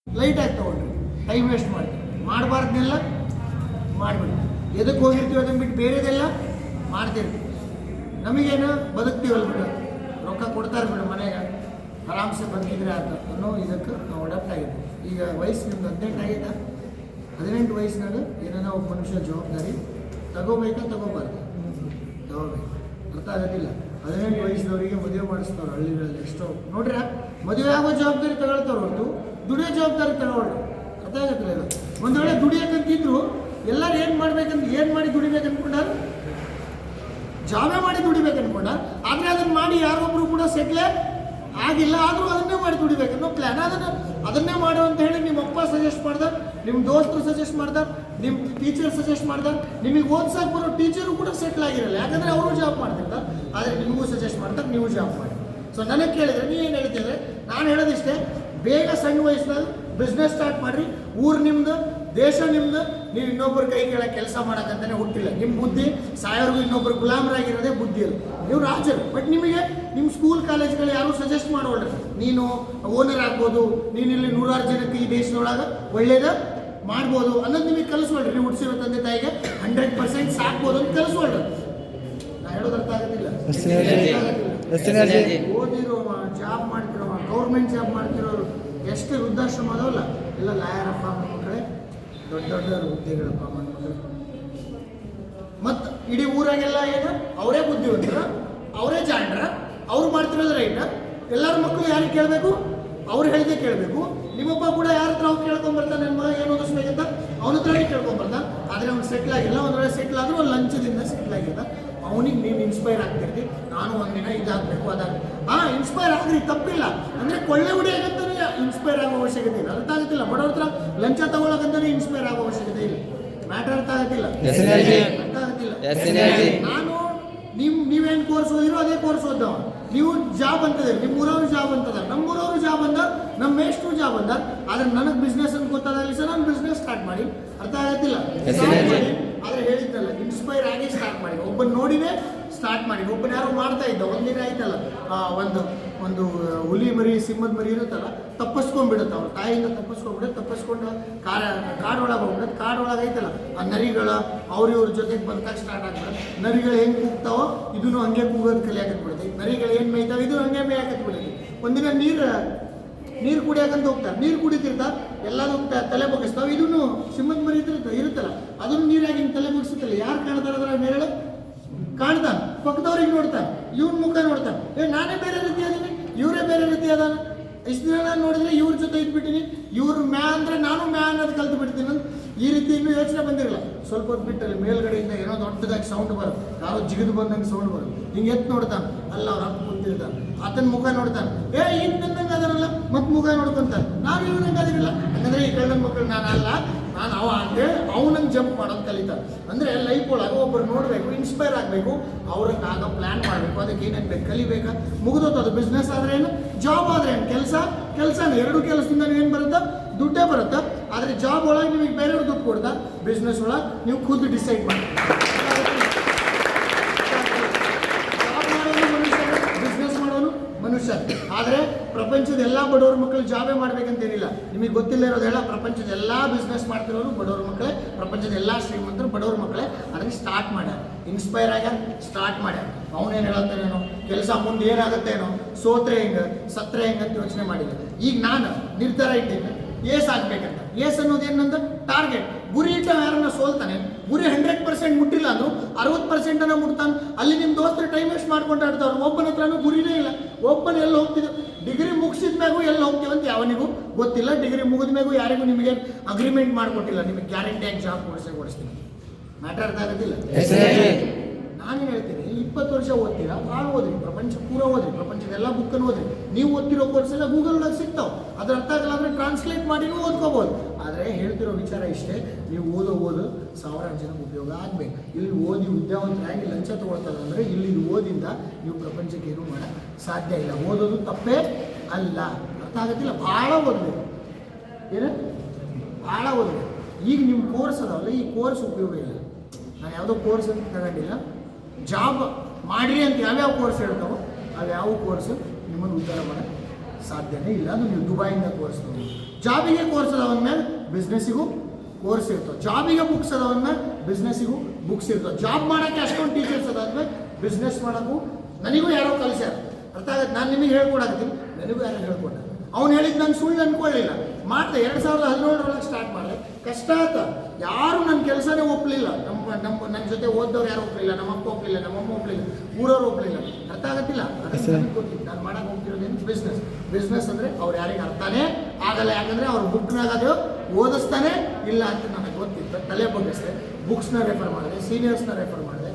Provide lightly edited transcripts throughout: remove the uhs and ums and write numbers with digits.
ಲೈಟಾಗಿ ತೊಗೊಂಡ್ರಿ, time waste ಮಾಡಿ ಮಾಡಬಾರ್ದನ್ನೆಲ್ಲ ಮಾಡಿಬಿಡಿ. ಎದಕ್ಕೆ ಹೋಗಿರ್ತೀವಿ ಅದನ್ನು ಬಿಟ್ಟು ಬೇರೆದೆಲ್ಲ ಮಾಡ್ತಿರ್ತೀವಿ. ನಮಗೇನು ಬದುಕ್ತೀವಲ್ಲ ಬಿಡು, ರೊಕ್ಕ ಕೊಡ್ತಾರೆ ಬಿಡು ಮನೆಗೆ, ಆರಾಮ್ಸೆ ಬದುಕಿದ್ರೆ ಆತ ಅನ್ನೋ ಇದಕ್ಕೆ ನಾವು ಅಡಾಪ್ಟ್ ಆಗಿದ್ವಿ. ಈಗ ವಯಸ್ಸು ನಿಮ್ದು 18 ಆಗಿದೆ. 18 ವಯಸ್ಸಿನಾಗ ಏನಾರ ಒಬ್ಬ ಮನುಷ್ಯ ಜವಾಬ್ದಾರಿ ತಗೋಬೇಕಾ ತಗೋಬಾರ್ದು? ತಗೋಬೇಕು. ಅರ್ಥ ಆಗೋದಿಲ್ಲ. 18 ವಯಸ್ಸಿನವರಿಗೆ ಮದುವೆ ಮಾಡಿಸ್ತಾವ್ರು ಹಳ್ಳಿಗಳಲ್ಲಿ ಎಷ್ಟೋ ನೋಡ್ರಿ. ಮದುವೆ ಆಗೋ ಜವಾಬ್ದಾರಿ ತಗೊಳ್ತಾವ್ರು ಹೊರತು ದುಡಿಯೋ ಜವಾಬ್ದಾರಿ ತಗೊಳ್ರಿ. ಅರ್ಥ ಆಗತ್ತಿಲ್ಲ ಇದು. ಒಂದು ವೇಳೆ ದುಡಿಯೋಕ್ಕಂತಿದ್ರು ಎಲ್ಲರೂ ಏನು ಮಾಡಿ ದುಡಿಬೇಕು ಅನ್ಕೊಂಡಾರ? ಜಾಬೇ ಮಾಡಿ ದುಡಿಬೇಕು ಅನ್ಕೊಂಡ. ಆದರೆ ಅದನ್ನು ಮಾಡಿ ಯಾರೊಬ್ಬರು ಕೂಡ ಸೆಟ್ಲೇ ಆಗಿಲ್ಲ. ಆದರೂ ಅದನ್ನೇ ಮಾಡಿ ದುಡಿಬೇಕು ಅನ್ನೋ ಪ್ಲ್ಯಾನ್. ಅದನ್ನೇ ಮಾಡು ಅಂತ ಹೇಳಿ ನಿಮ್ಮ ಅಪ್ಪ ಸಜೆಸ್ಟ್ ಮಾಡ್ದಾರ, ನಿಮ್ಮ ದೋಸ್ತರು ಸಜೆಸ್ಟ್ ಮಾಡ್ದಾರ, ನಿಮ್ಮ ಟೀಚರ್ ಸಜೆಸ್ಟ್ ಮಾಡ್ದಾರ. ನಿಮಗೆ ಓದ್ಸಕ್ಕೆ ಬರೋ ಟೀಚರು ಕೂಡ ಸೆಟ್ಲ್ ಆಗಿರಲ್ಲ, ಯಾಕಂದರೆ ಅವರು ಜಾಬ್ ಮಾಡ್ತಿರ್ತಾರೆ. ಆದರೆ ನಿಮಗೂ ಸಜೆಸ್ಟ್ ಮಾಡ್ತಾರೆ, ನೀವು ಜಾಬ್ ಮಾಡಿ. ಸೊ ನನಗೆ ಕೇಳಿದರೆ ನೀವೇನು ಹೇಳ್ತಿದ್ರೆ, ನಾನು ಹೇಳೋದಿಷ್ಟೇ, ಬೇಗ ಸಣ್ಣ ವಯಸ್ಸಿನಲ್ಲಿ ಬಿಸ್ನೆಸ್ ಸ್ಟಾರ್ಟ್ ಮಾಡಿರಿ. ಊರು ನಿಮ್ಮದು, ದೇಶ ನಿಮ್ಮದು. ನೀವು ಇನ್ನೊಬ್ಬರು ಕೈ ಕೆಳಗೆ ಕೆಲಸ ಮಾಡೋಕ್ಕಂತಲೇ ಹುಟ್ಟಿಲ್ಲ. ನಿಮ್ಮ ಬುದ್ಧಿ ಸಾಯೋರ್ಗು ಇನ್ನೊಬ್ಬರು ಗುಲಾಮರಾಗಿರೋದೇ ಬುದ್ಧಿ ಇಲ್ಲ. ನೀವು ರಾಜರು. ಬಟ್ ನಿಮಗೆ ನಿಮ್ಮ ಸ್ಕೂಲ್ ಕಾಲೇಜ್ಗಳು ಯಾರು ಸಜೆಸ್ಟ್ ಮಾಡೋಳ್ರಿ, ನೀನು ಓನರ್ ಆಗ್ಬೋದು, ನೀನು ಇಲ್ಲಿ 100 ಜನಕ್ಕೆ ಈ ದೇಶದೊಳಗೆ ಒಳ್ಳೇದು ಮಾಡ್ಬೋದು ಅನ್ನೋದು ನಿಮಗೆ ಕಲಿಸ್ಕೊಳ್ರಿ. ನೀವು ಹುಟ್ಟಿಸಿರೋ ತಂದೆ ತಾಯಿಗೆ 100% ಸಾಕ್ಬೋದು ಅಂತ ಕಲಿಸ್ಕೊಳ್ರಿ. ನಾನು ಹೇಳೋದು ಅರ್ಥ ಆಗೋದಿಲ್ಲ. ಓದಿರೋವ, ಜಾಬ್ ಮಾಡ್ತಿರೋವ, ಗೌರ್ಮೆಂಟ್ ಜಾಬ್ ಮಾಡ್ತಿರೋರು ಎಷ್ಟು ವೃದ್ಧಾಶ್ರಮ ಅದಾವಲ್ಲ, ಎಲ್ಲ ಲಾಯರಪ್ಪ ಮಕ್ಕಳೇ, ದೊಡ್ಡ ದೊಡ್ಡ ಹುದ್ದೆಗಳಪ್ಪ ಮಕ್ಕಳು. ಮತ್ತು ಇಡೀ ಊರಾಗೆಲ್ಲ ಏನು ಅವರೇ ಬುದ್ಧಿವಂತರ, ಅವರೇ ಜಾಣ್ರ, ಅವ್ರು ಮಾಡ್ತಿರೋದು ರೈಟ. ಎಲ್ಲರ ಮಕ್ಕಳು ಯಾರಿಗೆ ಕೇಳಬೇಕು? ಅವ್ರು ಹೇಳಿದೆ ಕೇಳಬೇಕು. ನಿಮ್ಮಪ್ಪ ಕೂಡ ಯಾರ ಹತ್ರ ಅವ್ರು ಕೇಳ್ಕೊಂಬರ್ತಾನೆ, ನನ್ನ ಮಗ ಏನು ಓದಿಸ್ಬೇಕಂತ ಅವನ ಹತ್ರನೇ ಕೇಳ್ಕೊಂಬರ್ತಾನೆ. ಆದರೆ ಅವ್ನು ಸೆಟ್ಲ್ ಆಗಿಲ್ಲ. ಒಂದು ವೇಳೆ ಸೆಟ್ಲ್ ಆದರೂ ಒಂದು ಲಂಚದಿಂದ ಸೆಟ್ಲ್ ಆಗಿಲ್ಲ. ಅವನಿಗೆ ನೀನು ಇನ್ಸ್ಪೈರ್ ಆಗ್ತಿರ್ತಿ, ನಾನು ಒಂದಿನ ಇದಾಗಬೇಕು ಅದಾಗಬೇಕು. ಇನ್ಸ್ಪೈರ್ ಆಗ್ರಿ, ತಪ್ಪಿಲ್ಲ. ಅಂದರೆ ಕೊಳ್ಳೆ ಹೊಡಿಯೋಕ್ಕಂತಾನೆ ಇನ್ಸ್ಪೈರ್ ಆಗೋ ಅವಶ್ಯಕತೆ ಇಲ್ಲ. ಅರ್ಥ ಆಗುತ್ತಿಲ್ಲ. ಬಡವ್ರ ಹತ್ರ ಲಂಚ ತಗೊಳ್ಳೋಕ್ಕಂತಾನೆ ಇನ್ಸ್ಪೈರ್ ಆಗೋ ಅವಶ್ಯಕತೆ ಇಲ್ಲ. ಮ್ಯಾಟರ್ ಅರ್ಥ ಆಗುತ್ತಿಲ್ಲ. ಅರ್ಥ ಆಗುತ್ತಿಲ್ಲ. ನಾನು ನೀವೇನು ಕೋರ್ಸ್ ಓದಿರೋ ಅದೇ ಕೋರ್ಸ್ ಓದ್ದವ. ನೀವು ಜಾಬ್ ಅಂತದೆ, ನಿಮ್ಮ ಊರವ್ರು ಜಾಬ್ ಅಂತದ, ನಮ್ಮ ಊರವರು ಜಾಬ್ ಅಂದ, ನಮ್ಮ ಮೇಷ್ಟ್ರು ಜಾಬ್ ಅಂದ. ಆದರೆ ನನಗೆ ಬಿಸ್ನೆಸ್ ಅಂತ ಗೊತ್ತಾಗಲಿ ಸರ್, ನಾನು ಬಿಸ್ನೆಸ್ ಸ್ಟಾರ್ಟ್ ಮಾಡಿ. ಅರ್ಥ ಆಗತ್ತಿಲ್ಲ. ಆದರೆ ಹೇಳಿದ್ದಲ್ಲ, ಇನ್ಸ್ಪೈರ್ ಆಗಿ ಸ್ಟಾರ್ಟ್ ಮಾಡಿ. ಒಬ್ಬನ ನೋಡಿನೇ ಸ್ಟಾರ್ಟ್ ಮಾಡಿ. ಒಬ್ಬನ ಯಾರೋ ಮಾಡ್ತಾ ಇದ್ದ, ಒಂದಿನ ಆಯ್ತಲ್ಲ, ಒಂದು ಹುಲಿ ಮರಿ, ಸಿಂಹದ ಮರಿ ಇರುತ್ತಲ್ಲ, ತಪ್ಪಿಸ್ಕೊಂಡ್ಬಿಡುತ್ತೆ. ಅವ್ರ ತಾಯಿಯಿಂದ ತಪ್ಪಿಸ್ಕೊಂಡು ಕಾಡೊಳಗೆ ಹೋಗ್ಬಿಡುತ್ತೆ. ಕಾಡೊಳಗೆ ಐತಲ್ಲ ಆ ನರಿಗಳ ಇವ್ರ ಜೊತೆಗೆ ಬಂದಾಗ ಸ್ಟಾರ್ಟ್ ಆಗ್ಬಿಡುತ್ತೆ. ನರಿಗಳು ಹೆಂಗೆ ಕೂಗ್ತಾವೋ ಇದನ್ನು ಹಂಗೆ ಕೂಗೋದು ಕಲಿಯಾಕತ್ಬಿಡುತ್ತೆ. ನರಿಗಳು ಏನು ಮೇಯ್ತಾವೆ ಇದು ಹಂಗೆ ಮೇಯಾಕತ್ಬಿಡುತ್ತೆ. ಒಂದಿನ ನೀರು ಕುಡಿಯಾಕಂತ ಹೋಗ್ತಾರೆ. ನೀರು ಕುಡಿತಿರ್ತಾರೆ, ಎಲ್ಲದೂ ತಲೆ ಬಗ್ಗಿಸ್ತಾವೆ. ಇದನ್ನು ಸಿಂಹದ ಮರಿ ಇರುತ್ತಲ್ಲ, ಅದನ್ನು ನೀರಾಗಿ ತಲೆ ಬಗ್ಗಿಸುತ್ತಲ್ಲ. ಯಾರು ಕಾಣ್ತಾರೆ ಅದರ ಮೇಲೆ ಕಾಣ್ತಾನೆ, ಪಕ್ಕದವ್ರಿಗೆ ನೋಡ್ತಾನೆ, ಇವ್ನ ಮುಖ ನೋಡ್ತಾನೆ. ನಾನೇ ಬೇರೆ ರೀತಿ ಅದೀನಿ, ಇವರೇ ಬೇರೆ ರೀತಿ ಅದಾನ. ಇಷ್ಟು ದಿನ ನಾನು ನೋಡಿದ್ರೆ ಇವ್ರ ಜೊತೆ ಇದ್ಬಿಟ್ಟಿನಿ, ಇವ್ರು ಮ್ಯಾ ಅಂದರೆ ನಾನು ಮ್ಯಾ ಅನ್ನೋದು ಕಲ್ತು ಬಿಡ್ತೀನಿ ಅಂತ ಈ ರೀತಿ ಇನ್ನೂ ಯೋಚನೆ ಬಂದಿರಲ್ಲ. ಸ್ವಲ್ಪ ಹೊತ್ತು ಬಿಟ್ಟಲ್ಲಿ ಮೇಲ್ಗಡೆಯಿಂದ ಏನೋ ದೊಡ್ಡದಾಗಿ ಸೌಂಡ್ ಬರುತ್ತೆ, ಯಾರೋ ಜಿಗಿದು ಬಂದಂಗೆ ಸೌಂಡ್ ಬರುತ್ತೆ. ಹಿಂಗೆ ಎತ್ತು ನೋಡ್ತಾನೆ, ಅಲ್ಲ ಅವ್ರ ಅಪ್ಪ ಕುಂತಿರ್ತಾನೆ, ಆತನ ಮುಖ ನೋಡ್ತಾನೆ. ಈಗ ನಂದಂಗೆ ಅದರಲ್ಲ, ಮತ್ತೆ ಮುಖ ನೋಡ್ಕೊಂತಾನೆ. ನಾನು ಇವ್ನಂಗೆ ಅದಿರಲ್ಲ. ಯಾಕಂದರೆ ಈ ಕಳ್ಳನ ಮಕ್ಕಳು ನಾನು ಅಲ್ಲ, ನಾನು ಅವ ಅಂತೇಳಿ ಅವನಂಗೆ ಜಂಪ್ ಮಾಡೋದು ಕಲಿತಾರೆ. ಅಂದರೆ ಲೈಫ್ ಒಳಗೆ ಒಬ್ಬರು ನೋಡಬೇಕು, ಇನ್ಸ್ಪೈರ್ ಆಗಬೇಕು, ಅವ್ರಿಗೆ ಆಗ ಪ್ಲ್ಯಾನ್ ಮಾಡಬೇಕು. ಅದಕ್ಕೆ ಏನೇನು ಬೇಕು ಕಲಿಬೇಕಾ, ಮುಗಿದೋದು. ಅದು ಬಿಸ್ನೆಸ್ ಆದರೆ ಏನು, ಜಾಬ್ ಆದರೆ ಏನು, ಕೆಲಸನೇ. ಎರಡು ಕೆಲಸದಿಂದ ಏನು ಬರುತ್ತಾ, ದುಡ್ಡೇ ಬರುತ್ತಾ. ಆದರೆ ಜಾಬ್ ಒಳಗೆ ನಿಮಗೆ ಬೇರೆಯವ್ರು ದುಡ್ಡು ಕೊಡ್ತಾ, ಬಿಸ್ನೆಸ್ ಒಳಗೆ ನೀವು ಖುದ್ದು ಡಿಸೈಡ್ ಮಾಡಿ. ಜಾಬ್ ಮಾಡೋನು ಮನುಷ್ಯ, ಬಿಸ್ನೆಸ್ ಮಾಡೋನು ಮನುಷ್ಯ. ಆದರೆ ಪ್ರಪಂಚದ ಎಲ್ಲ ಬಡವ್ರ ಮಕ್ಕಳು ಜಾಬೇ ಮಾಡ್ಬೇಕಂತೇನಿಲ್ಲ. ನಿಮಗೆ ಗೊತ್ತಿಲ್ಲ ಇರೋದೆಲ್ಲ, ಪ್ರಪಂಚದ ಎಲ್ಲ ಬಿಸ್ನೆಸ್ ಮಾಡ್ತಿರೋರು ಬಡವ್ರ ಮಕ್ಕಳೇ, ಪ್ರಪಂಚದ ಎಲ್ಲ ಶ್ರೀಮಂತರು ಬಡವ್ರ ಮಕ್ಕಳೇ. ಅದನ್ನು ಸ್ಟಾರ್ಟ್ ಮಾಡ್ಯಾರ, ಇನ್ಸ್ಪೈರ್ ಆಗ್ಯಾರ, ಸ್ಟಾರ್ಟ್ ಮಾಡ್ಯಾರ. ಅವನೇನು ಹೇಳತ್ತೇನೋ, ಕೆಲಸ ಮುಂದೆ ಏನಾಗುತ್ತೇನೋ, ಸೋತ್ರೆ ಹೆಂಗೆ, ಸತ್ರೆ ಹೆಂಗೆ ಅಂತ ಯೋಚನೆ ಮಾಡಿಲ್ಲ. ಈಗ ನಾನು ನಿರ್ಧಾರ ಇಟ್ಟಿದ್ದೆ ಏಸ್ ಆಗ್ಬೇಕಂತ. ಏಸ್ ಅನ್ನೋದು ಏನಂತ ಟಾರ್ಗೆಟ್, ಗುರಿ ಇಟ್ಟ ಯಾರನ್ನ ಸೋಲ್ತಾನೆ. ಗುರಿ 100% ಮುಟ್ಟಿಲ್ಲ ಅಂದ್ರು 60% ಮುಟ್ತಾನೆ. ಅಲ್ಲಿ ನಿಮ್ಮ ದೋಸ್ತರು ಟೈಮ್ ವೇಸ್ಟ್ ಮಾಡ್ಕೊಂಡು ಆಡ್ತಾವ್ರು. ಒಬ್ಬನ ಹತ್ರನೂ ಗುರಿನೇ ಇಲ್ಲ. ಒಬ್ಬನ ಎಲ್ಲಿ ಹೋಗ್ತಿದ್ರು, ಡಿಗ್ರಿ ಮುಗಿಸಿದ ಮ್ಯಾಗೂ ಎಲ್ಲಿ ಹೋಗ್ತೀವಂತ ಯಾವನಿಗೂ ಗೊತ್ತಿಲ್ಲ. ಡಿಗ್ರಿ ಮುಗಿದ ಮ್ಯಾಗೂ ಯಾರಿಗೂ ನಿಮಗೆ ಅಗ್ರಿಮೆಂಟ್ ಮಾಡಿಕೊಟ್ಟಿಲ್ಲ, ನಿಮಗೆ ಗ್ಯಾರಂಟಿಯಾಗಿ ಜಾಬ್ ಕೊಡಿಸ್ತೀನಿ. ಮ್ಯಾಟರ್ ಅರ್ಥ ಆಗೋದಿಲ್ಲ. ನಾನೇನು ಹೇಳ್ತೀನಿ, 20 ವರ್ಷ ಓದ್ತೀರಾ, ಭಾಳ ಓದ್ರಿ, ಪ್ರಪಂಚ ಪೂರ ಓದ್ರಿ, ಪ್ರಪಂಚದೆಲ್ಲ ಬುಕ್ಕನ್ನು ಓದ್ರಿ. ನೀವು ಓದ್ತಿರೋ ಕೋರ್ಸ್ ಎಲ್ಲ ಗೂಗಲ್ ಒಳಗೆ ಸಿಗ್ತಾವೆ. ಅದ್ರ ಅರ್ಥ ಆಗಲ್ಲ ಅಂದರೆ ಟ್ರಾನ್ಸ್ಲೇಟ್ ಮಾಡಿನೂ ಓದ್ಕೋಬೋದು. ಆದರೆ ಹೇಳ್ತಿರೋ ವಿಚಾರ ಇಷ್ಟೇ, ನೀವು ಓದು ಸಾವಿರಾರು ಜನಕ್ಕೆ ಉಪಯೋಗ ಆಗಬೇಕು. ಇಲ್ಲಿ ಓದಿ ವಿದ್ಯಾವಂತರಾಗಿ ಲಂಚ ತೊಗೊಳ್ತಾರೆ ಅಂದರೆ ಇಲ್ಲಿ ಓದಿಂದ ನೀವು ಪ್ರಪಂಚಕ್ಕೆ ಏನೂ ಮಾಡೋಕ್ಕೆ ಸಾಧ್ಯ ಇಲ್ಲ. ಓದೋದು ತಪ್ಪೇ ಅಲ್ಲ. ಅರ್ಥ ಆಗೋದಿಲ್ಲ. ಭಾಳ ಓದಬೇಕು. ಏನು ಭಾಳ ಓದಬೇಕು. ಈಗ ನಿಮ್ಮ ಕೋರ್ಸ್ ಅದಾವಲ್ಲ, ಈ ಕೋರ್ಸ್ ಉಪಯೋಗ ಇಲ್ಲ. ನಾನು ಯಾವುದೋ ಕೋರ್ಸ್ ಅಂತ ತಗೊಂಡಿಲ್ಲ. ಜಾಬ್ ಮಾಡಿರಿ ಅಂತ ಯಾವ್ಯಾವ ಕೋರ್ಸ್ ಹೇಳ್ತಾವೋ ಅವು ಯಾವ ಕೋರ್ಸು ನಿಮ್ಮನ್ನು ಉದ್ಧಾರ ಮಾಡೋಕ್ಕೆ ಸಾಧ್ಯನೇ ಇಲ್ಲ. ಅದು ನೀವು ದುಬೈಯಿಂದ ಕೋರ್ಸ್ ತಗೊಂಡು ಜಾಬಿಗೆ ಕೋರ್ಸ್ ಅದಾವ ಅಂದ್ಮೇಲೆ ಬಿಸ್ನೆಸ್ಸಿಗೂ ಕೋರ್ಸ್ ಇರ್ತವೆ, ಜಾಬಿಗೆ ಬುಕ್ಸ್ ಅದಾವ ಅಂದ್ಮೇಲೆ ಬಿಸ್ನೆಸ್ಸಿಗೂ ಬುಕ್ಸ್ ಇರ್ತವೆ, ಜಾಬ್ ಮಾಡೋಕ್ಕೆ ಅಷ್ಟೊಂದು ಟೀಚರ್ಸ್ ಅದಾದ್ಮೇಲೆ ಬಿಸ್ನೆಸ್ ಮಾಡೋಕ್ಕೂ ನನಗೂ ಯಾರೋ ಕಲಿಸ್ಯಾರ. ಅರ್ಥ ಆಗುತ್ತೆ. ನಾನು ನಿಮಗೆ ಹೇಳ್ಕೊಡಾಕತ್ತೀನಿ, ನನಗೂ ಯಾರೋ ಹೇಳ್ಕೊಟ್ಟ. ಅವ್ನು ಹೇಳಿದ್ದು ನಾನು ಸುಳ್ಳು ಅಂದ್ಕೊಳ್ಳಿಲ್ಲ, ಮಾಡಿದೆ. 2017 ಸ್ಟಾರ್ಟ್ ಮಾಡಿದೆ. ಕಷ್ಟ ಆತ, ಯಾರು ನನ್ನ ಕೆಲಸನೇ ಒಪ್ಪಲಿಲ್ಲ. ನನ್ನ ಜೊತೆ ಓದ್ದವ್ರು ಯಾರು ಒಪ್ಪಲಿಲ್ಲ, ನಮ್ಮಪ್ಪ ಒಪ್ಪಲಿಲ್ಲ, ನಮ್ಮಮ್ಮ ಒಪ್ಪಲಿಲ್ಲ, ಊರವ್ರು ಒಪ್ಪಲಿಲ್ಲ. ಅರ್ಥ ಆಗತ್ತಿಲ್ಲ. ಗೊತ್ತಿತ್ತು ನಾನು ಮಾಡಕ್ಕೆ ಹೋಗ್ತಿರೋದೇನು ಬಿಸ್ನೆಸ್ ಅಂದರೆ ಅವ್ರು ಯಾರಿಗೆ ಅರ್ಥನೇ ಆಗಲ್ಲ. ಯಾಕಂದರೆ ಅವ್ರ ಬುಕ್ನಾಗ ಅದು ಓದಿಸ್ತಾನೆ ಇಲ್ಲ ಅಂತ ನನಗೆ ಗೊತ್ತಿತ್ತು. ತಲೆ ಬಗ್ಗಿಸ್ದೆ, ಬುಕ್ಸ್ನ ರೆಫರ್ ಮಾಡಿದೆ, ಸೀನಿಯರ್ಸ್ನ ರೆಫರ್ ಮಾಡಿದೆ.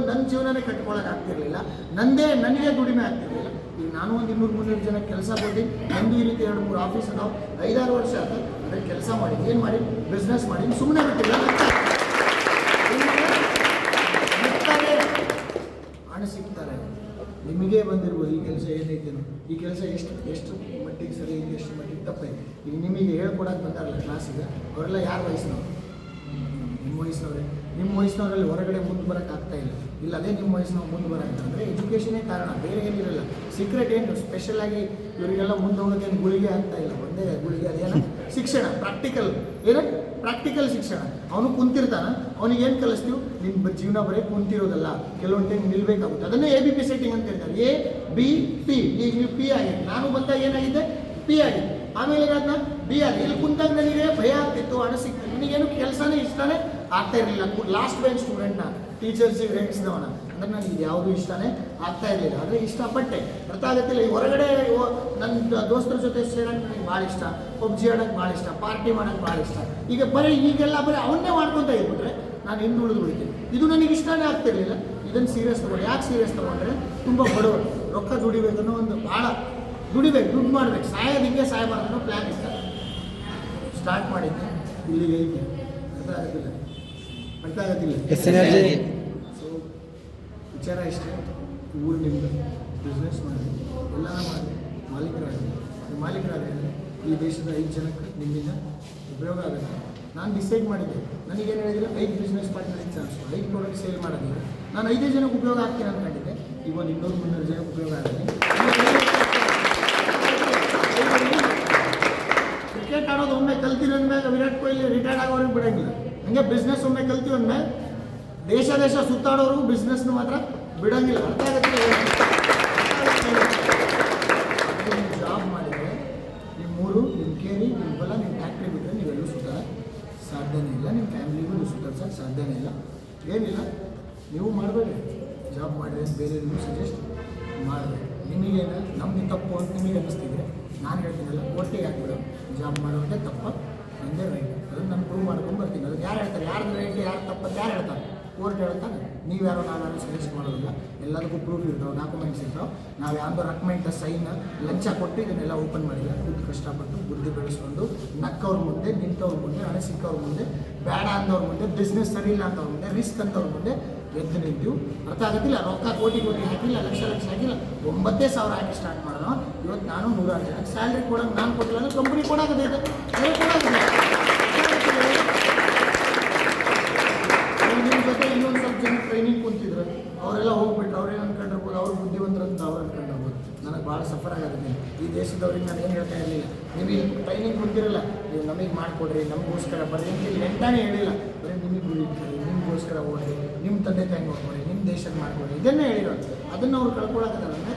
ನನ್ನ ಜೀವನನೇ ಕಟ್ಕೊಳ್ಳೋಕೆ ಆಗ್ತಿರ್ಲಿಲ್ಲ, ನನಗೆ ದುಡಿಮೆ ಆಗ್ತಿರ್ಲಿಲ್ಲ. ಈಗ ನಾನು ಒಂದು 200-300 ಜನ ಕೆಲಸ ಕೊಟ್ಟು ನಂದು ಈ ರೀತಿ 2-3 ಆಫೀಸ್ ಅದಾವೆ. 5-6 ವರ್ಷ ಆದ ಅದಕ್ಕೆ ಕೆಲಸ ಮಾಡಿ ಏನು ಮಾಡಿ ಬಿಸ್ನೆಸ್ ಮಾಡಿ ಸುಮ್ಮನೆ ಬಿಟ್ಟಿಲ್ಲ. ಹಣ ಸಿಗ್ತಾರೆ. ನಿಮಗೆ ಬಂದಿರ್ಬೋದು ಈ ಕೆಲಸ ಏನೈತೇನೋ, ಈ ಕೆಲಸ ಎಷ್ಟು ಮಟ್ಟಿಗೆ ಸರಿ ಐತಿ, ಎಷ್ಟು ಮಟ್ಟಿಗೆ ತಪ್ಪೈತಿ. ಈಗ ನಿಮಗೆ ಹೇಳ್ಕೊಡಕ್ಕೆ ಬಂದಾರಲ್ಲ ಕ್ಲಾಸಿಗೆ, ಅವರೆಲ್ಲ ಯಾರು ವಯಸ್ಸಿನವ್ರು? ನಿಮ್ಮ ವಯಸ್ಸಿನವರಲ್ಲಿ ಹೊರಗಡೆ ಮುಂದೆ ಬರೋಕ್ಕೆ ಆಗ್ತಾ ಇಲ್ಲ. ಇಲ್ಲ ಅದೇ ನಿಮ್ಮ ವಯಸ್ಸಿನವ್ರು ಮುಂದೆ ಬರೋಕ್ಕೆ ಅಂದರೆ ಎಜುಕೇಷನೇ ಕಾರಣ, ಬೇರೆ ಏನಿರಲ್ಲ. ಸೀಕ್ರೆಟ್ ಏನು ಸ್ಪೆಷಲಾಗಿ ಇವರಿಗೆಲ್ಲ ಮುಂದೆ ಹೋಗೋದೇನು ಗುಳಿಗೆ ಆಗ್ತಾ ಇಲ್ಲ, ಒಂದೇ ಗುಳಿಗೆ. ಅದೇನು ಶಿಕ್ಷಣ, ಪ್ರಾಕ್ಟಿಕಲ್ ಶಿಕ್ಷಣ. ಅವನು ಕುಂತಿರ್ತಾನ, ಅವನಿಗೆ ಏನು ಕಲಿಸ್ತೀವಿ? ನಿಮ್ಮ ಜೀವನ ಬರೀ ಕುಂತಿರೋದಲ್ಲ, ಕೆಲವೊಂದು ಟೈಮ್ ನಿಲ್ಬೇಕಾಗುತ್ತೆ. ಅದನ್ನೇ ABP ಸೆಟ್ಟಿಂಗ್ ಅಂತ ಹೇಳ್ತಾರೆ. ABP. ಈಗ ನೀವು P ಆಗಿದೆ, ನಾನು ಬಂದಾಗ ಏನಾಗಿದೆ? P ಆಗಿದೆ. ಆಮೇಲೆ ಅದನ್ನ B ಆಗಿದೆ. ಇಲ್ಲಿ ಕುಂತಾಗ ನನಗೆ ಭಯ ಆಗ್ತಿತ್ತು, ಹಣ ಸಿಗ್ತದೆ. ನನಗೇನು ಕೆಲಸನೇ ಇಷ್ಟನೇ ಆಗ್ತಾ ಇರಲಿಲ್ಲ. ಲಾಸ್ಟ್ ಬೆಂಚ್ ಸ್ಟೂಡೆಂಟ್ನ ಟೀಚರ್ಸಿಗೆ ರೇಗಿಸಿದವನ ಅಂದರೆ ನನಗೆ ಯಾವುದೂ ಇಷ್ಟನೇ ಆಗ್ತಾ ಇರಲಿಲ್ಲ. ಆದರೆ ಇಷ್ಟಪಟ್ಟೆ. ಅರ್ಥ ಆಗುತ್ತಿಲ್ಲ. ಈ ಹೊರಗಡೆ ನನ್ನ ದೋಸ್ತರ ಜೊತೆ ಸೇರೋಕ್ಕೆ ನನಗೆ ಭಾಳ ಇಷ್ಟ, PUBG ಆಡೋಕ್ಕೆ ಭಾಳ ಇಷ್ಟ, ಪಾರ್ಟಿ ಮಾಡೋಕ್ಕೆ ಭಾಳ ಇಷ್ಟ. ಈಗೆಲ್ಲ ಬರೀ ಅವನ್ನೇ ಮಾಡ್ಕೊತ ಇದ್ಬಿಟ್ರೆ ನಾನು ಹಿಂದುಳಿದು ಬಿಡ್ತೀನಿ. ಇದು ನನಗೆ ಇಷ್ಟನೇ ಆಗ್ತಿರ್ಲಿಲ್ಲ. ಇದನ್ನು ಸೀರಿಯಸ್ ತೊಗೊಂಡು, ಯಾಕೆ ಸೀರಿಯಸ್ ತೊಗೊಂಡ್ರೆ ತುಂಬ ಬಡವರು, ರೊಕ್ಕ ದುಡಿಬೇಕನ್ನೋ ಒಂದು ಭಾಳ ದುಡಿಬೇಕು, ದುಡ್ಡು ಮಾಡ್ಬೇಕು, ಸಾಯೋದಕ್ಕೆ ಸಾಯಬಾರ್ದು ಅನ್ನೋ ಪ್ಲ್ಯಾನ್ ಇತ್ತು. ಸ್ಟಾರ್ಟ್ ಮಾಡಿದ್ದೆ, ಇಲ್ಲಿಗೆ ಐತೆ. ಅರ್ಥ ಆಗತ್ತಿಲ್ಲ. ಸೊ ವಿಚಾರ ಇಷ್ಟೇ. ಊರು ನಿಮ್ಮದು, ಬಿಸ್ನೆಸ್ ಮಾಡಿ, ಎಲ್ಲ ಮಾಡಿ, ಮಾಲೀಕರಾದರೆ ಈ ದೇಶದ 5 ಜನಕ್ಕೆ ನಿಮ್ಮಿಂದ ಉಪಯೋಗ ಆಗುತ್ತೆ. ನಾನು ಡಿಸೈಡ್ ಮಾಡಿದ್ದೆ, ನನಗೇನು ಹೇಳಿದ್ರೆ 5 ಬಿಸ್ನೆಸ್ ಪಾರ್ಟ್ನರಿಗೆ ಚಾನ್ಸ್, 5 ಪ್ರಾಡಕ್ಟ್ ಸೇಲ್ ಮಾಡೋದಿಲ್ಲ. ನಾನು 5 ಜನಕ್ಕೆ ಉಪಯೋಗ ಆಗ್ತೀನಿ ಅಂದ್ಕೊಂಡಿದ್ದೆ. ಈಗ ಒಂದು 200-300 ಜನಕ್ಕೆ ಉಪಯೋಗ ಆಗುತ್ತೆ. ಕ್ರಿಕೆಟ್ ಆಡೋದು ಒಮ್ಮೆ ಕಲ್ತಿರೋ ಅಂದ್ಮೇಲೆ ವಿರಾಟ್ ಕೊಹ್ಲಿ ರಿಟೈರ್ಡ್ ಆಗೋರಿಗೆ ಬಿಡೋಂಗಿಲ್ಲ. ಹಂಗೆ ಬಿಸ್ನೆಸ್ ಒಮ್ಮೆ ಕಲ್ತೀವಿ ಅಂದಮೇಲೆ ದೇಶ ಸುತ್ತಾಡೋರು ಬಿಸ್ನೆಸ್ನ ಮಾತ್ರ ಬಿಡೋಂಗಿಲ್ಲ. ಅರ್ಥ ಆಗುತ್ತೆ. ನೀವು ಜಾಬ್ ಮಾಡಿದರೆ ನಿಮ್ಮೂರು, ನಿಮ್ಮ ಕೇರಿ, ನಿಮ್ಮ ಹೊಲ, ನಿಮ್ಮ ಫ್ಯಾಕ್ಟ್ರಿ ಬಿಟ್ಟರೆ ನೀವೆಲ್ಲೂ ಸುತ್ತಾಡೋಕ್ಕೆ ಸಾಧ್ಯನೇ ಇಲ್ಲ. ನಿಮ್ಮ ಫ್ಯಾಮಿಲಿಗೂ ನೀವು ಸುತ್ತಾಡ್ಸೋಕ್ಕೆ ಸಾಧ್ಯನೇ ಇಲ್ಲ. ಏನಿಲ್ಲ, ನೀವು ಮಾಡಬೇಡಿ. ಜಾಬ್ ಮಾಡಿದ್ರೆ ಬೇರೆ ನೀವು ಸಜೆಸ್ಟ್ ಮಾಡಬೇಡಿ. ನಿಮಗೇನು ನಮಗೆ ತಪ್ಪು ಅಂತ ನಿಮಗೆ ಅನ್ನಿಸ್ತಿದ್ರೆ ನಾನು ಹೇಳ್ತೀನಲ್ಲ, ಒಟ್ಟಿಗೆ ಹಾಕ್ಬಿಡು. ಜಾಬ್ ಮಾಡೋದೇ ತಪ್ಪ, ನಂದೇ ರೈಟ್. ಅದನ್ನು ನಾನು ಪ್ರೂವ್ ಮಾಡ್ಕೊಂಡು ಬರ್ತೀನಿ. ಅದನ್ನು ಯಾರು ಹೇಳ್ತಾರೆ? ಯಾರ್ದು ರೈಟ್, ಯಾರು ತಪ್ಪಂತ ಯಾರು ಹೇಳ್ತಾರೆ? ಕೋರ್ಟ್ ಹೇಳ್ತಾನೆ. ನೀವು ಯಾರೋ ನಾನು ಸಜೆಸ್ಟ್ ಮಾಡೋದಿಲ್ಲ. ಎಲ್ಲದಕ್ಕೂ ಪ್ರೂಫ್ ಇರ್ತಾವೆ, ಡಾಕ್ಯುಮೆಂಟ್ಸ್ ಇರ್ತಾವೆ. ನಾವು ಯಾವುದೋ ರೆಕಮೆಂಡ್ ಸೈನ್ ಲಂಚ ಕೊಟ್ಟು ಇದನ್ನೆಲ್ಲ ಓಪನ್ ಮಾಡಿಲ್ಲ. ಖುದ್ದು ಕಷ್ಟಪಟ್ಟು ಬುದ್ಧಿ ಬೆಳೆಸ್ಕೊಂಡು ನಕ್ಕವ್ರ ಮುಂದೆ, ನಿಂತವ್ರ ಮುಂದೆ, ಹಣ ಸಿಕ್ಕವ್ರ ಮುಂದೆ, ಬೇಡ ಅಂದವ್ರ ಮುಂದೆ, ಬಿಸ್ನೆಸ್ ಸರಿ ಇಲ್ಲ ಅಂತವ್ರ ಮುಂದೆ, ರಿಸ್ಕ್ ಅಂತವ್ರ ಮುಂದೆ ಎದ್ದು ನಿಂತೀವಿ. ಅರ್ಥ ಆಗುತ್ತಿಲ್ಲ. ರೊಕ್ಕ ಕೋಟಿ ಹಾಕಿಲ್ಲ, ಲಕ್ಷ ಹಾಕಿಲ್ಲ, 9,000 ಹಾಕಿ ಸ್ಟಾರ್ಟ್ ಮಾಡೋಣ. ಇವತ್ತು ನಾನು 106 ಜನಕ್ಕೆ ಸ್ಯಾಲ್ರಿ ಕೊಡೋಂಗೆ ನಾನು ಕೊಟ್ಟಿಲ್ಲ ಅಂದ್ರೆ ಕಂಪ್ನಿ ಕೊಡೋದೇ ಇದೆ. ನಿಮ್ಮ ಜೊತೆ ಇನ್ನೊಂದು ಸ್ವಲ್ಪ ಜನ ಟ್ರೈನಿಂಗ್ ಕುಂತಿದ್ರು, ಅವರೆಲ್ಲ ಹೋಗ್ಬಿಟ್ರು. ಅವ್ರೇನು ಅನ್ಕೊಂಡಿರ್ಬೋದು, ಅವ್ರು ಬುದ್ಧಿವಂತರು ಅಂತ ಅವ್ರು ಅನ್ಕೊಂಡಿರ್ಬೋದು. ನನಗೆ ಭಾಳ ಸಫರ್ ಆಗುತ್ತೆ. ಈ ದೇಶದವ್ರಿಗೆ ನಾನು ಏನು ಹೇಳ್ತಾ ಇರಲಿಲ್ಲ, ನೀವು ಇಲ್ಲಿ ಟ್ರೈನಿಂಗ್ ಕುಂತಿರಲ್ಲ, ನೀವು ನಮಗೆ ಮಾಡಿಕೊಡ್ರಿ, ನಮಗೋಸ್ಕರ ಬರ್ರಿ ಅಂತ ಇಲ್ಲಿ ಎಂಟಾನೇ ಹೇಳಿಲ್ಲ. ಬರೀ ನಿಮಗೆ ದುಡಿತೀರಿ, ನಿಮಗೋಸ್ಕರ ಓಡ್ರಿ, ನಿಮ್ಮ ತಂದೆ ತಾಯಿ ನೋಡ್ಕೊಡಿ, ನಿಮ್ಮ ದೇಶದ ಮಾಡ್ಕೊಡಿ, ಇದನ್ನೇ ಹೇಳಿರೋದು. ಅದನ್ನು ಅವ್ರು ಕಳ್ಕೊಳಕತ್ತಂದ್ರೆ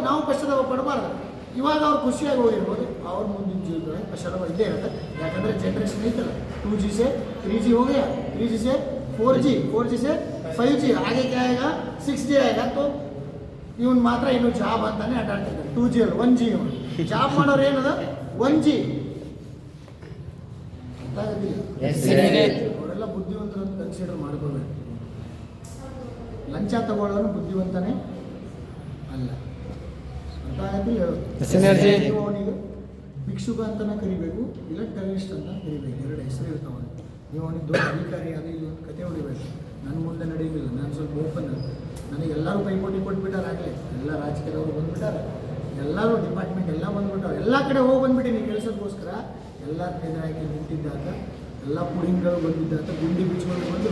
ನಾವು ಕಷ್ಟದ ಪಡಬಾರ್ದು. ಇವಾಗ ಅವ್ರು ಖುಷಿಯಾಗಿ ಹೋಗಿರ್ಬೋದು, ಅವ್ರ ಮುಂದಿನ ಜೀವನದಲ್ಲಿ ಕಷ್ಟದ ಇದ್ದೇ ಇರುತ್ತೆ. ಯಾಕಂದರೆ ಜನ್ರೇಷನ್ ಐತಲ್ಲ, 2G से 3G हो गया, 3G से 4G, 4G से 5G, आगे क्या आएगा? 6G आएगा. तो ಇವನು ಮಾತ್ರ ಇನ್ನು ಜಾಬ್ ಅಂತಾನೆ ಅಡ್ಡಾಡ್ತಿದ್ದಾರೆ. 2G ಅಲ್ಲ, 1G. ಜಾಬ್ ಮಾಡೋರು ಏನದ 1G. ಅವರೆಲ್ಲ ಬುದ್ಧಿವಂತರು ಅಂತ ಕನ್ಸಿಡರ್ ಮಾಡ್ಕೋಬೇಕು. ಲಂಚ ತಗೊಳ್ಳೋನು ಬುದ್ಧಿವಂತನೇ ಅಲ್ಲ. ಅರ್ಥ ಆಗತ್ತಿಲ್ಲ ಹೇಳೋದು. ಅವನಿಗೆ ಭಿಕ್ಷುಕ ಅಂತಲೇ ಕರಿಬೇಕು, ಇಲ್ಲ ಟೆರರಿಸ್ಟ್ ಅಂತ ಕರಿಬೇಕು. 2 ಹೆಸರು ಇರ್ತಾವೆ. ನೀವು ಅವನಿಗೆ ದೊಡ್ಡ ಅಧಿಕಾರಿ ಅದು ಇದು ಒಂದು ಕತೆ ಹೊಡಿಬೇಕು. ನನ್ನ ಮುಂದೆ ನಡೆಯೋದಿಲ್ಲ. ನಾನು ಸ್ವಲ್ಪ ಓಪನ್. ನನಗೆ ಎಲ್ಲರೂ ಪೈಪೋಟಿ ಕೊಟ್ಬಿಟ್ಟಾರೆ. ಆಗಲೇ ಎಲ್ಲ ರಾಜಕೀಯದವರು ಬಂದುಬಿಟ್ಟಾರೆ, ಎಲ್ಲರೂ ಡಿಪಾರ್ಟ್ಮೆಂಟ್ ಎಲ್ಲ ಬಂದುಬಿಟ್ಟಾರೆ. ಎಲ್ಲ ಕಡೆ ಹೋಗಿ ಬಂದುಬಿಟ್ಟು ನೀವು ಕೆಲಸಕ್ಕೋಸ್ಕರ ಎಲ್ಲ ಹಾಕಿ ನಿಂತಿದ್ದಾಗ, ಎಲ್ಲ ಪುಡಿಂಗ್ಗಳು ಬಂದಿದ್ದಾಗ, ಗುಂಡಿ ಬಿಚ್ಕೊಂಡು ಬಂದು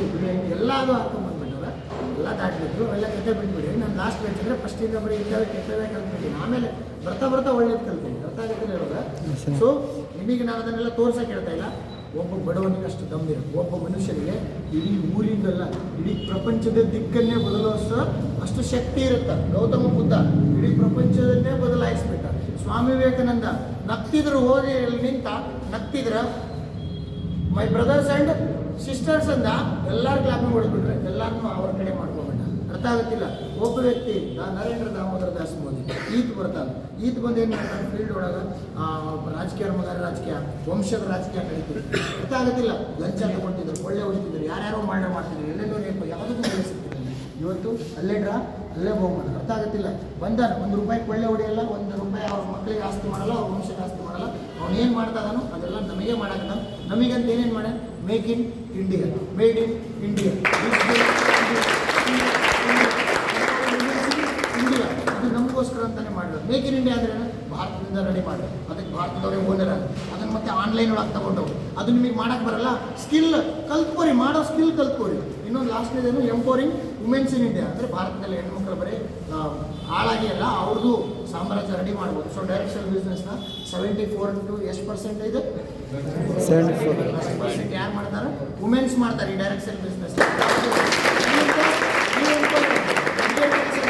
ಎಲ್ಲ ಅದು ಹಾಕೊಂಡು ಬಂದುಬಿಟ್ಟವ್ರೆ. ಎಲ್ಲ ದಾಟ್ಬಿಟ್ಟು ಎಲ್ಲ ಕತೆ ಬಿಟ್ಬಿಡಿ. ನಾನು ಲಾಸ್ಟ್ ಬೆಂಚ್ ಅಂದರೆ ಫಸ್ಟಿಂದ ಬರೀ ಇದ್ದಾವೆ ಕೆಟ್ಟವೇ ಕಲ್ತ್ಬಿಟ್ಟಿನಿ. ಆಮೇಲೆ ಬರ್ತಾ ಒಳ್ಳೇದು ಕಲ್ತೀನಿ. ಅರ್ಥ ಆಗುತ್ತೆ ಹೇಳೋದು. ಸೊ ನಿಮಗೆ ನಾನು ಅದನ್ನೆಲ್ಲ ತೋರ್ಸಕ್ಕೆ ಹೇಳ್ತಾ ಇಲ್ಲ. ಒಬ್ಬ ಬಡವನಿಗೆ ಅಷ್ಟು ದಮ್ಮಿರುತ್ತೆ. ಒಬ್ಬ ಮನುಷ್ಯನಿಗೆ ಇಡೀ ಊರಿಂದಲ್ಲ ಇಡೀ ಪ್ರಪಂಚದ ದಿಕ್ಕನ್ನೇ ಬದಲಾಯಿಸೋ ಅಷ್ಟು ಶಕ್ತಿ ಇರುತ್ತೆ. ಗೌತಮ ಬುದ್ಧ ಇಡೀ ಪ್ರಪಂಚದನ್ನೇ ಬದಲಾಯಿಸ್ಬಿಟ್ಟ. ಸ್ವಾಮಿ ವಿವೇಕಾನಂದ ನಗ್ತಿದ್ರು, ಹೋಗಿ ನಿಂತ ನಗ್ತಿದ್ರ, ಮೈ ಬ್ರದರ್ಸ್ ಆ್ಯಂಡ್ ಸಿಸ್ಟರ್ಸ್ ಅಂದ, ಎಲ್ಲರೂ ಕ್ಲಾಪಿಂಗ್ ಹೊಡೆದ್ಬಿಟ್ರೆ, ಎಲ್ಲರನ್ನೂ ಅವ್ರ ಕಡೆ ಮಾಡ್ಕೊಬೇಡ. ಅರ್ಥ ಆಗುತ್ತಿಲ್ಲ. ಒಬ್ಬ ವ್ಯಕ್ತಿ ನರೇಂದ್ರ ದಾಮೋದರ ದಾಸ್ ಮೋದಿ ಈತ ಬರ್ತಾನೆ. ಈತ ಬಂದು ಏನು ಮಾಡ್ತಾನೆ, ಫೀಲ್ಡ್ ಒಳಗೆ ರಾಜಕೀಯ ಮಗ ರಾಜಕೀಯ ವಂಶದ ರಾಜಕೀಯ ನಡೀತಿದ್ರು. ಅರ್ಥ ಆಗುತ್ತಿಲ್ಲ. ಲಂಚ ತಗೊಳ್ತಿದ್ರು, ಕೊಳ್ಳೆ ಹೊಡಿತಿದ್ರು, ಯಾರ್ಯಾರೋ ಮಾಡ್ತಿದ್ರು, ಎಲ್ಲೆಲ್ಲೋ ನೆನಪು ಯಾವುದಕ್ಕೂ ಬೆಳೆಸಿರ್ತಿದ್ರು. ಇವತ್ತು ಅಲ್ಲೇ ಅಲ್ಲೇ ಬಹುಮಾನ. ಅರ್ಥ ಆಗುತ್ತಿಲ್ಲ. ಬಂದಾನ ₹1 ಕೊಳ್ಳೆ ಹೊಡೆಯಲ್ಲ, ₹1 ಅವ್ರ ಮಕ್ಕಳಿಗೆ ಆಸ್ತಿ ಮಾಡಲ್ಲ, ಅವ್ರ ವಂಶಕ್ಕೆ ಆಸ್ತಿ ಮಾಡಲ್ಲ. ಅವ್ನು ಏನು ಮಾಡ್ತಾ ಇದ್ದಾನೋ ಅದೆಲ್ಲ ನಮಗೆ ಮಾಡಾಕತ್ತ. ನಮಗಂತ ಏನೇನು ಮಾಡ, make in India, made in India, India ಅದು ನಮಗೋಸ್ಕರ ಅಂತಾನೆ ಮಾಡಿರೋದು. ಮೇಕ್ ಇನ್ ಇಂಡಿಯಾ ಅಂದ್ರೆ ಭಾರತದಿಂದ ರೆಡಿ ಮಾಡಿ, ಅದಕ್ಕೆ ಭಾರತದವರೇ ಓನರ್ ಆಗ ಅದನ್ನು ಮತ್ತೆ ಆನ್ಲೈನ್ ಒಳಗೆ ತಗೊಂಡೋಗಿ ಅದು ನಿಮಗೆ ಮಾಡಕ್ಕೆ ಬರಲ್ಲ. ಸ್ಕಿಲ್ ಕಲ್ತ್ಕೋರಿ, ಮಾಡೋ ಸ್ಕಿಲ್ ಕಲ್ತ್ಕೋರಿ. ಇನ್ನೊಂದು ಲಾಸ್ಟ್ನೇದೇನು, ಎಂಪವರಿಂಗ್ ವುಮೆನ್ಸ್ ಇನ್ ಇಂಡಿಯಾ ಅಂದರೆ ಭಾರತದಲ್ಲಿ ಹೆಣ್ಮಕ್ಳು ಬರೀ ಹಾಳಾಗಿ ಅಲ್ಲ, ಅವ್ರದ್ದು ಸಾಮ್ರಾಜ್ಯ ರೆಡಿ ಮಾಡ್ಬೋದು. ಸೊ ಡೈರೆಕ್ಟ್ ಸೆಲ್ ಬಿಸ್ನೆಸ್ನ 74 to ಎಷ್ಟು ಪರ್ಸೆಂಟ್ ಇದೆ, 74% ಯಾರು ಮಾಡ್ತಾರೆ, ವುಮೆನ್ಸ್ ಮಾಡ್ತಾರೆ ಈ ಡೈರೆಕ್ಟ್ ಸೆಲ್ ಬಿಸ್ನೆಸ್.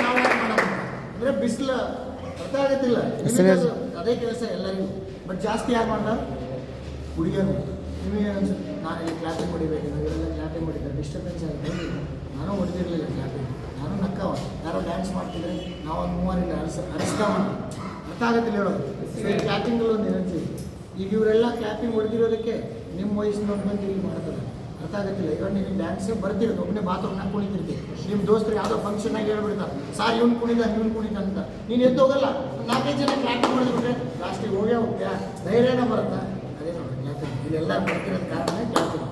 ನಾವು ಯಾರು ಮಾಡೋದು ಅಂದರೆ ಬಿಸಿಲು. ಅರ್ಥ ಆಗುತ್ತಿಲ್ಲ. ಅದೇ ಕೆಲಸ ಎಲ್ಲರಿಗೂ, ಬಟ್ ಜಾಸ್ತಿ ಯಾರು ಮಾಡ್ತಾರೆ, ಹುಡುಗಿಯರು. ನಿಮಗೆ ಅನ್ಸುತ್ತೆ ನಾನು ಇಲ್ಲಿ ಕ್ಲಾಪಿಂಗ್ ಹೊಡಿಬೇಕು, ಇವರೆಲ್ಲ ಕ್ಲಾಪಿಂಗ್ ಹೊಡಿತಾರೆ, ಡಿಸ್ಟರ್ಬೆನ್ಸ್ ಆಗುತ್ತೆ. ನಾನು ಹೊಡಿದಿರಲಿಲ್ಲ ಕ್ಲಾಪಿಂಗ್, ನಾನು ನಕ್ಕವ. ಯಾರೋ ಡ್ಯಾನ್ಸ್ ಮಾಡ್ತಿದ್ರೆ ನಾವು ಒಂದು 3 ಅರಿಸ್ತಾವ. ಅರ್ಥ ಆಗುತ್ತಿಲ್ಲ ಹೇಳೋದು. ಕ್ಲಾಪಿಂಗಲ್ಲಿ ಒಂದು ಎನರ್ಜಿ. ಈಗ ಇವರೆಲ್ಲ ಕ್ಲಾಪಿಂಗ್ ಹೊಡೆದಿರೋದಕ್ಕೆ ನಿಮ್ಮ ವಯಸ್ಸಿನವ್ರು ಬಂದು ಇಲ್ಲಿ ಮಾಡ್ತಾರೆ. ಅರ್ಥ ಆಗುತ್ತಿಲ್ಲ. ಇವಾಗ ನೀವು ಡ್ಯಾನ್ಸ್ ಬರ್ತಿರೋದು, ಒಬ್ಬನೇ ಬಾತ್ರೂಮ್ನಾಗ ಕುಣಿತಿರ್ತೀವಿ. ನಿಮ್ಮ ದೋಸ್ತರು ಯಾವುದೋ ಫಂಕ್ಷನಾಗಿ ಹೇಳ್ಬಿಡ್ತಾರೆ, ಸಾರ್ ಇವ್ನು ಕುಣಿದ ಅಂತ. ನೀನು ಎದ್ದೋಗಲ್ಲ, 4-5 ಜನ ಕ್ಲಾಪಿಂಗ್ ಹೊಡೆದ್ಬಿಟ್ರೆ ಲಾಸ್ಟಿಗೆ ಹೋಗ್ತೀಯಾ, ಧೈರ್ಯನ ಬರುತ್ತಾ? ಅದೇ ನೋಡಿ ಕ್ಲಾಪಿಂಗ್. ಇಲ್ಲೆಲ್ಲ ಬರ್ತಿರೋದು ಕಾರಣ ಕ್ಲಾಪಿಂಗ್.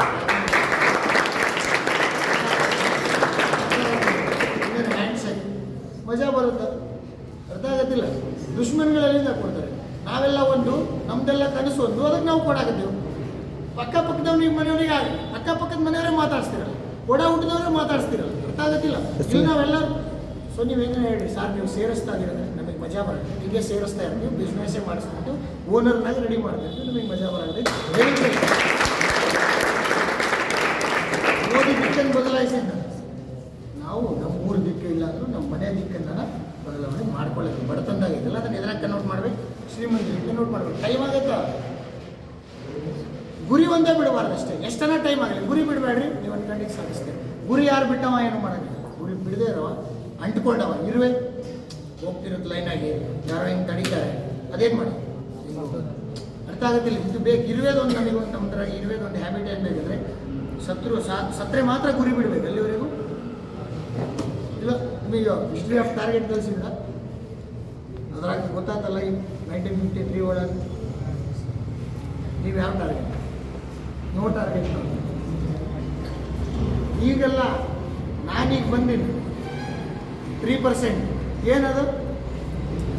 ಹ್ಯಾಂಡ್ಸ್ ಆಗಿ ಮಜಾ ಬರುತ್ತೆ. ಅರ್ಥ ಆಗುತ್ತಿಲ್ಲ. ದುಶ್ಮನ್ಗಳೆಲ್ಲಿಂದ ಕೊಡ್ತಾರೆ. ನಾವೆಲ್ಲ ಒಂದು, ನಮ್ದೆಲ್ಲ ಕನಸು ಒಂದು, ಅದಕ್ಕೆ ನಾವು ಕೊಡಾಕತ್ತೀವಿ. ಅಕ್ಕಪಕ್ಕದವ್ನಿಗೆ ಮನೆಯವ್ರಿಗೆ ಆಗಿ ಅಕ್ಕಪಕ್ಕದ ಮನೆಯವರೇ ಮಾತಾಡ್ಸ್ತಿರಲ್ಲ, ಒಡ ಹುಟ್ಟಿದವರೇ ಮಾತಾಡ್ಸ್ತಿರಲ್ಲ. ಅರ್ಥ ಆಗುತ್ತಿಲ್ಲ. ಇಲ್ಲಿ ನಾವೆಲ್ಲ ಸೊ ನೀವೇನು ಹೇಳಿ, ಸಾರ್ ನೀವು ಸೇರಿಸ್ತಾ ಇದ್ದೀರಂದ್ರೆ ನಮಗೆ ಮಜಾ ಬರುತ್ತೆ. ಹೀಗೆ ಸೇರಿಸ್ತಾ ಇರ್ತೀವಿ, ಬಿಸ್ನೆಸ್ಸೇ ಮಾಡಿಸ್ಬಿಟ್ಟು ಓನರ್ನಾಗ ರೆಡಿ ಮಾಡ್ತಿರ್ತೀವಿ, ನಮಗೆ ಮಜಾ ಬರುತ್ತೆ. ಮೋದಿ ದಿಕ್ಕನ್ನು ಬದಲಾಯಿಸಿದ್ದ ನಾವು ನಮ್ಮ ಊರ ದಿಕ್ಕು ಇಲ್ಲ ಅಂದರೂ ನಮ್ಮ ಮನೆ ದಿಕ್ಕನ್ನು ಬದಲಾವಣೆ ಮಾಡ್ಕೊಳ್ಳೋದು. ಬಡತನದಾಗ ಇದೆಲ್ಲ ಅದನ್ನು ಎದುರಾಗ ಕನ್ವರ್ಟ್ ಮಾಡ್ಬೇಕು, ಶ್ರೀಮಂತರಿಗೆ ಕನ್ವರ್ಟ್ ಮಾಡ್ಬೇಕು. ಟೈಮ್ ಆಗುತ್ತಾ, ಗುರಿ ಒಂದೇ ಬಿಡಬಾರ್ದು ಅಷ್ಟೇ. ಎಷ್ಟನ ಟೈಮ್ ಆಗಲಿ ಗುರಿ ಬಿಡಬೇಡ್ರಿ, ನೀವು ಅನ್ಕೊಂಡಿಗೆ ಸಾಧಿಸ್ತೇವೆ. ಗುರಿ ಯಾರು ಬಿಟ್ಟವ ಏನು ಮಾಡೋದು, ಗುರಿ ಬಿಡದೇ ಇರವ, ಅಂಟ್ಕೊಂಡವ ಇರುವೆ ಹೋಗ್ತಿರೋದು ಲೈನಾಗಿ, ಯಾರೋ ಹಿಂಗೆ ತಡೀತಾರೆ, ಅದೇನು ಮಾಡಿ ಅರ್ಥ ಆಗುತ್ತಿಲ್ಲ. ಇದು ಬೇಕು, ಇರುವೆದೊಂದು ನಮಗೊಂದು ನಮ್ಮ ಥರ ಇರುವೆದೊಂದು ಹ್ಯಾಬಿಟ್ ಏನು ಬೇಕಂದರೆ ಸತ್ತರೆ ಮಾತ್ರ ಗುರಿ ಬಿಡಬೇಕು. ಅಲ್ಲಿವರೆಗೂ ಇಲ್ಲ. ನಿಮಗೆ ಹಿಸ್ಟ್ರಿ ಆಫ್ ಟಾರ್ಗೆಟ್ ಕಲಿಸಿದ್ರ ಅದ್ರಾಗ ಗೊತ್ತಾತಲ್ಲ. ಈ 1953 ಒಳಗೆ ನೀವು ಯಾವ ಟಾರ್ಗೆಟ್, ನೋ ಟಾರ್ಗೆಟ್. ಈಗೆಲ್ಲ ನಾನೀಗ ಬಂದೀನಿ 3%, ಏನದು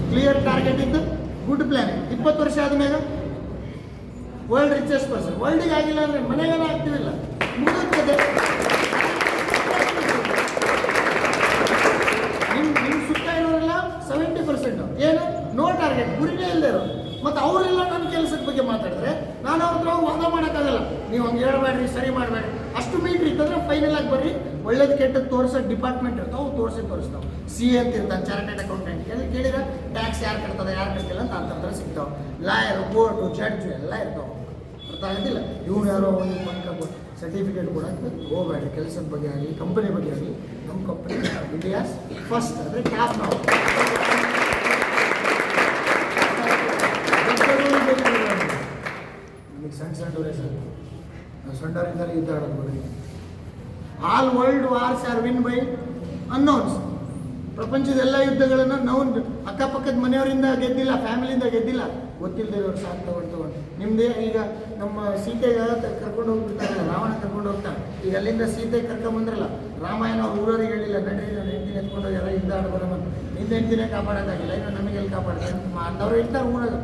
ಕ್ಲಿಯರ್ ಟಾರ್ಗೆಟ್ ಇದ್ದು ಗುಡ್ ಪ್ಲ್ಯಾನ್. 20 ವರ್ಷ ಆದಮೇಲೆ ವರ್ಲ್ಡ್ ರಿಚೆಸ್ಟ್ ಪರ್ಸನ್. ವರ್ಲ್ಡಿಗೆ ಆಗಿಲ್ಲ ಅಂದರೆ ಮನೆಗೇನೋ ಆಗ್ತೀವಿಲ್ಲ, ಮುಗಿಸ್ತದೆ. ನಿಮ್ಮ ಸುತ್ತ ಇರೋರೆಲ್ಲ 70% ಏನು ನೋ ಟಾರ್ಗೆಟ್, ಗುರಿನೇ ಇಲ್ಲದೆ ಇರೋ. ಮತ್ತು ಅವರೆಲ್ಲ ನನ್ನ ಕೆಲಸದ ಬಗ್ಗೆ ಮಾತಾಡಿದ್ರೆ ನಾನು ಅವ್ರ ಹತ್ರ ವಾದ ಮಾಡೋಕ್ಕಾಗಲ್ಲ. ನೀವು ಹಂಗೆ ಹೇಳ್ಬೇಡ್ರಿ, ಸರಿ ಮಾಡಬೇಡ್ರಿ. ಅಷ್ಟು ಮೀಟ್ರ್ ಇತ್ತಂದ್ರೆ ಫೈನಲ್ ಆಗಿ ಬರ್ರಿ, ಒಳ್ಳೇದು ಕೆಟ್ಟದ್ದು ತೋರಿಸೋ ಡಿಪಾರ್ಟ್ಮೆಂಟ್ ಇರ್ತಾವೆ, ತೋರಿಸ್ತಾವೆ. CA ಅಂತ ಇರ್ತಾನೆ, ಚಾರ್ಟೆಡ್ ಅಕೌಂಟೆಂಟ್. ಕೇಳಿರ ಟ್ಯಾಕ್ಸ್ ಯಾರು ಕಟ್ತದೆ ಯಾರು ಕಟ್ಟಿಲ್ಲ ಅಂತ ಅಂತರ ಸಿಗ್ತಾವೆ. ಲಾಯರು, ಕೋರ್ಟು, ಜಡ್ಜು ಎಲ್ಲ ಇರ್ತಾವೆ. ಅರ್ಥ ಆಗೋದಿಲ್ಲ. ಇವ್ನು ಯಾರೋ ಒಂದು ಪಂಕ ಸರ್ಟಿಫಿಕೇಟ್ ಕೊಡೋಕ್ಕೆ ಹೋಗಬೇಡಿ. ಕೆಲಸದ ಬಗ್ಗೆ ಆಗಲಿ, ಕಂಪನಿ ಬಗ್ಗೆ ಆಗಲಿ. ನಮ್ಮ ಕಂಪನಿ ಇಂಡಿಯಾಸ್ ಫಸ್ಟ್ ಅಂದರೆ ಕ್ಲಾಪ್. ನಾವು ನಮಗೆ ಸಣ್ಣವರೇ ಸರ್, ನಾವು ಸಣ್ಣವರಿಂದಲೇ ಯುದ್ಧ ಆಡೋದು ಬರೀ. All world wars are win by announce. ಪ್ರಪಂಚದ ಎಲ್ಲ ಯುದ್ಧಗಳನ್ನು ನಾವು ಅಕ್ಕಪಕ್ಕದ ಮನೆಯವರಿಂದ ಗೆದ್ದಿಲ್ಲ, ಫ್ಯಾಮಿಲಿಯಿಂದ ಗೆದ್ದಿಲ್ಲ, ಗೊತ್ತಿಲ್ಲದಿರೋರು ಸಾಥ್ ತಗೊಂಡು. ನಿಮ್ಮದೇ ಈಗ ನಮ್ಮ ಸೀತೆಗೆ ಕರ್ಕೊಂಡು ಹೋಗ್ಬಿಡ್ತಾರಲ್ಲ, ರಾವಣ ಕರ್ಕೊಂಡು ಹೋಗ್ತಾನೆ. ಈಗ ಅಲ್ಲಿಂದ ಸೀತೆ ಕರ್ಕೊಂಬಂದ್ರಲ್ಲ, ರಾಮಾಯಣ ಅವ್ರ ಊರವರಿಗೆ ಹೇಳಿಲ್ಲ, ನಡ್ರಿ ನಾನು ಹೆಂಡತಿನ ಎತ್ಕೊಂಡು ಎಲ್ಲ ಯುದ್ಧ ಆಡ್ಬಾರ ಬಂದು ನಿಂದ ಹೆಂಡತಿನೇ ಕಾಪಾಡೋಕ್ಕಾಗಿಲ್ಲ, ಇನ್ನು ನಮಗೆಲ್ಲಿ ಕಾಪಾಡ್ತಾರೆ ಅಂದವ್ರು ಇರ್ತಾರೆ ಊರಾಗ,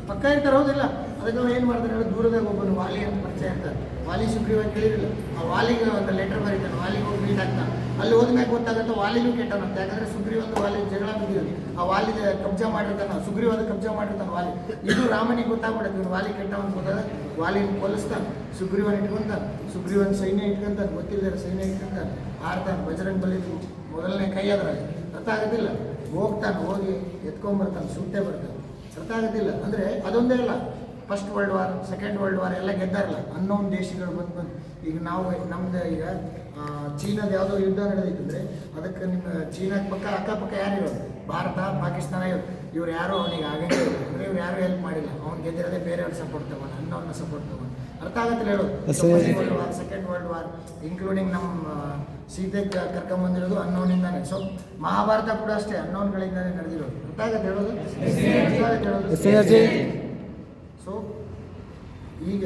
ಪಕ್ಕ ಇರ್ತಾರೆ. ಹೌದಿಲ್ಲ? ಅದಕ್ಕೆ ನಾವು ಏನು ಮಾಡ್ತಾರೆ ಹೇಳಿ, ದೂರದಾಗ ಒಬ್ಬನು ವಾಲಿ ಅಂತ ಪರಿಚಯ ಇರ್ತಾರೆ. ವಾಲಿ ಸುಗ್ರೀವಾಗಿ ಕೇಳಿರಲಿಲ್ಲ, ಆ ವಾಲಿಗೆ ಒಂದು ಲೆಟರ್ ಬರೀತಾನೆ, ವಾಲಿಗೆ ಹೋಗಿ ಮೀಟ್ ಆಗ್ತಾನೆ. ಅಲ್ಲಿ ಹೋದ್ಮ್ಯಾಗ ಗೊತ್ತಾಗತ್ತೆ ವಾಲಿನೂ ಕೆಟ್ಟವನಂತೆ. ಯಾಕಂದ್ರೆ ಸುಗ್ರೀವಂದು ವಾಲಿ ಜಗಳ ಬಿದ್ದಿರೋದು, ಆ ವಾಲಿದ ಕಬ್ಜಾ ಮಾಡಿರ್ತಾನ, ಸುಗ್ರೀವಾದ ಕಬ್ಜಾ ಮಾಡಿರ್ತಾನೆ ವಾಲಿ. ಇದು ರಾಮನಿಗೆ ಗೊತ್ತಾಗ್ಬಿಡುತ್ತೆ, ಇವನು ವಾಲಿ ಕೆಟ್ಟವನ್ ಗೊತ್ತಾಗ ವಾಲಿನ ಕೊಲಿಸ್ತಾನೆ, ಸುಗ್ರೀವನ್ ಇಟ್ಕೊಂತಾನೆ, ಸುಗ್ರೀವನ್ ಸೈನ್ಯ ಇಟ್ಕೊಂತಾನೆ, ಗೊತ್ತಿಲ್ಲದ ಸೈನ್ಯ ಇಟ್ಕೊಂತಾನೆ, ಆಡ್ತಾನೆ. ಬಜರಂಗ್ ಬಲಿದು ಮೊದಲನೇ ಕೈ ಅದ್ರ ಅರ್ಥ ಆಗೋದಿಲ್ಲ, ಹೋಗ್ತಾನೆ, ಹೋಗಿ ಎತ್ಕೊಂಡ್ಬರ್ತಾನೆ, ಸುಟ್ಟೆ ಬರ್ತಾನೆ, ಅರ್ಥ ಆಗೋದಿಲ್ಲ. ಅಂದರೆ ಅದೊಂದೇ ಅಲ್ಲ, first world war, second world war ಎಲ್ಲ ಗೆದ್ದಾರಲ್ಲ ಅನ್ನೋನ್ ದೇಶಗಳು ಬಂದು ಈಗ ನಾವು ನಮ್ದು ಈಗ ಚೀನಾದ ಯಾವುದೋ ಯುದ್ಧ ನಡೆದಿತ್ತಂದರೆ ಅದಕ್ಕೆ ನಿಮ್ಮ ಚೀನಾದ ಪಕ್ಕ ಅಕ್ಕಪಕ್ಕ ಯಾರಿರೋದು, ಭಾರತ ಪಾಕಿಸ್ತಾನ ಇವ್ರು ಯಾರು ಅವನಿಗೆ ಆಗಂಗೆ ಅಂದರೆ ಇವ್ರು ಯಾರು ಹೆಲ್ಪ್ ಮಾಡಿಲ್ಲ, ಅವ್ನು ಗೆದ್ದಿರೋದೇ ಬೇರೆಯವ್ರು ಸಪೋರ್ಟ್ ತಗೊಂಡು, ಅನ್ನೋನ್ನ ಸಪೋರ್ಟ್ ತಗೊಂಡು. ಅರ್ಥ ಆಗತ್ತಿಲ್ಲ ಹೇಳೋದು. World war, second world war including ನಮ್ಮ ಸೀತೆಗೆ ಕರ್ಕೊಂಬಂದಿರೋದು ಅನ್ನೋನಿಂದಾನೆ. ಸೊ ಮಹಾಭಾರತ ಕೂಡ ಅಷ್ಟೇ ಅನ್ನೋನ್ಗಳಿಂದಾನೆ ನಡೆದಿರೋದು. ಅರ್ಥ ಆಗತ್ತೆ ಹೇಳೋದು, ಅರ್ಥ ಆಗತ್ತೆ ಹೇಳೋದು. ಸೊ ಈಗ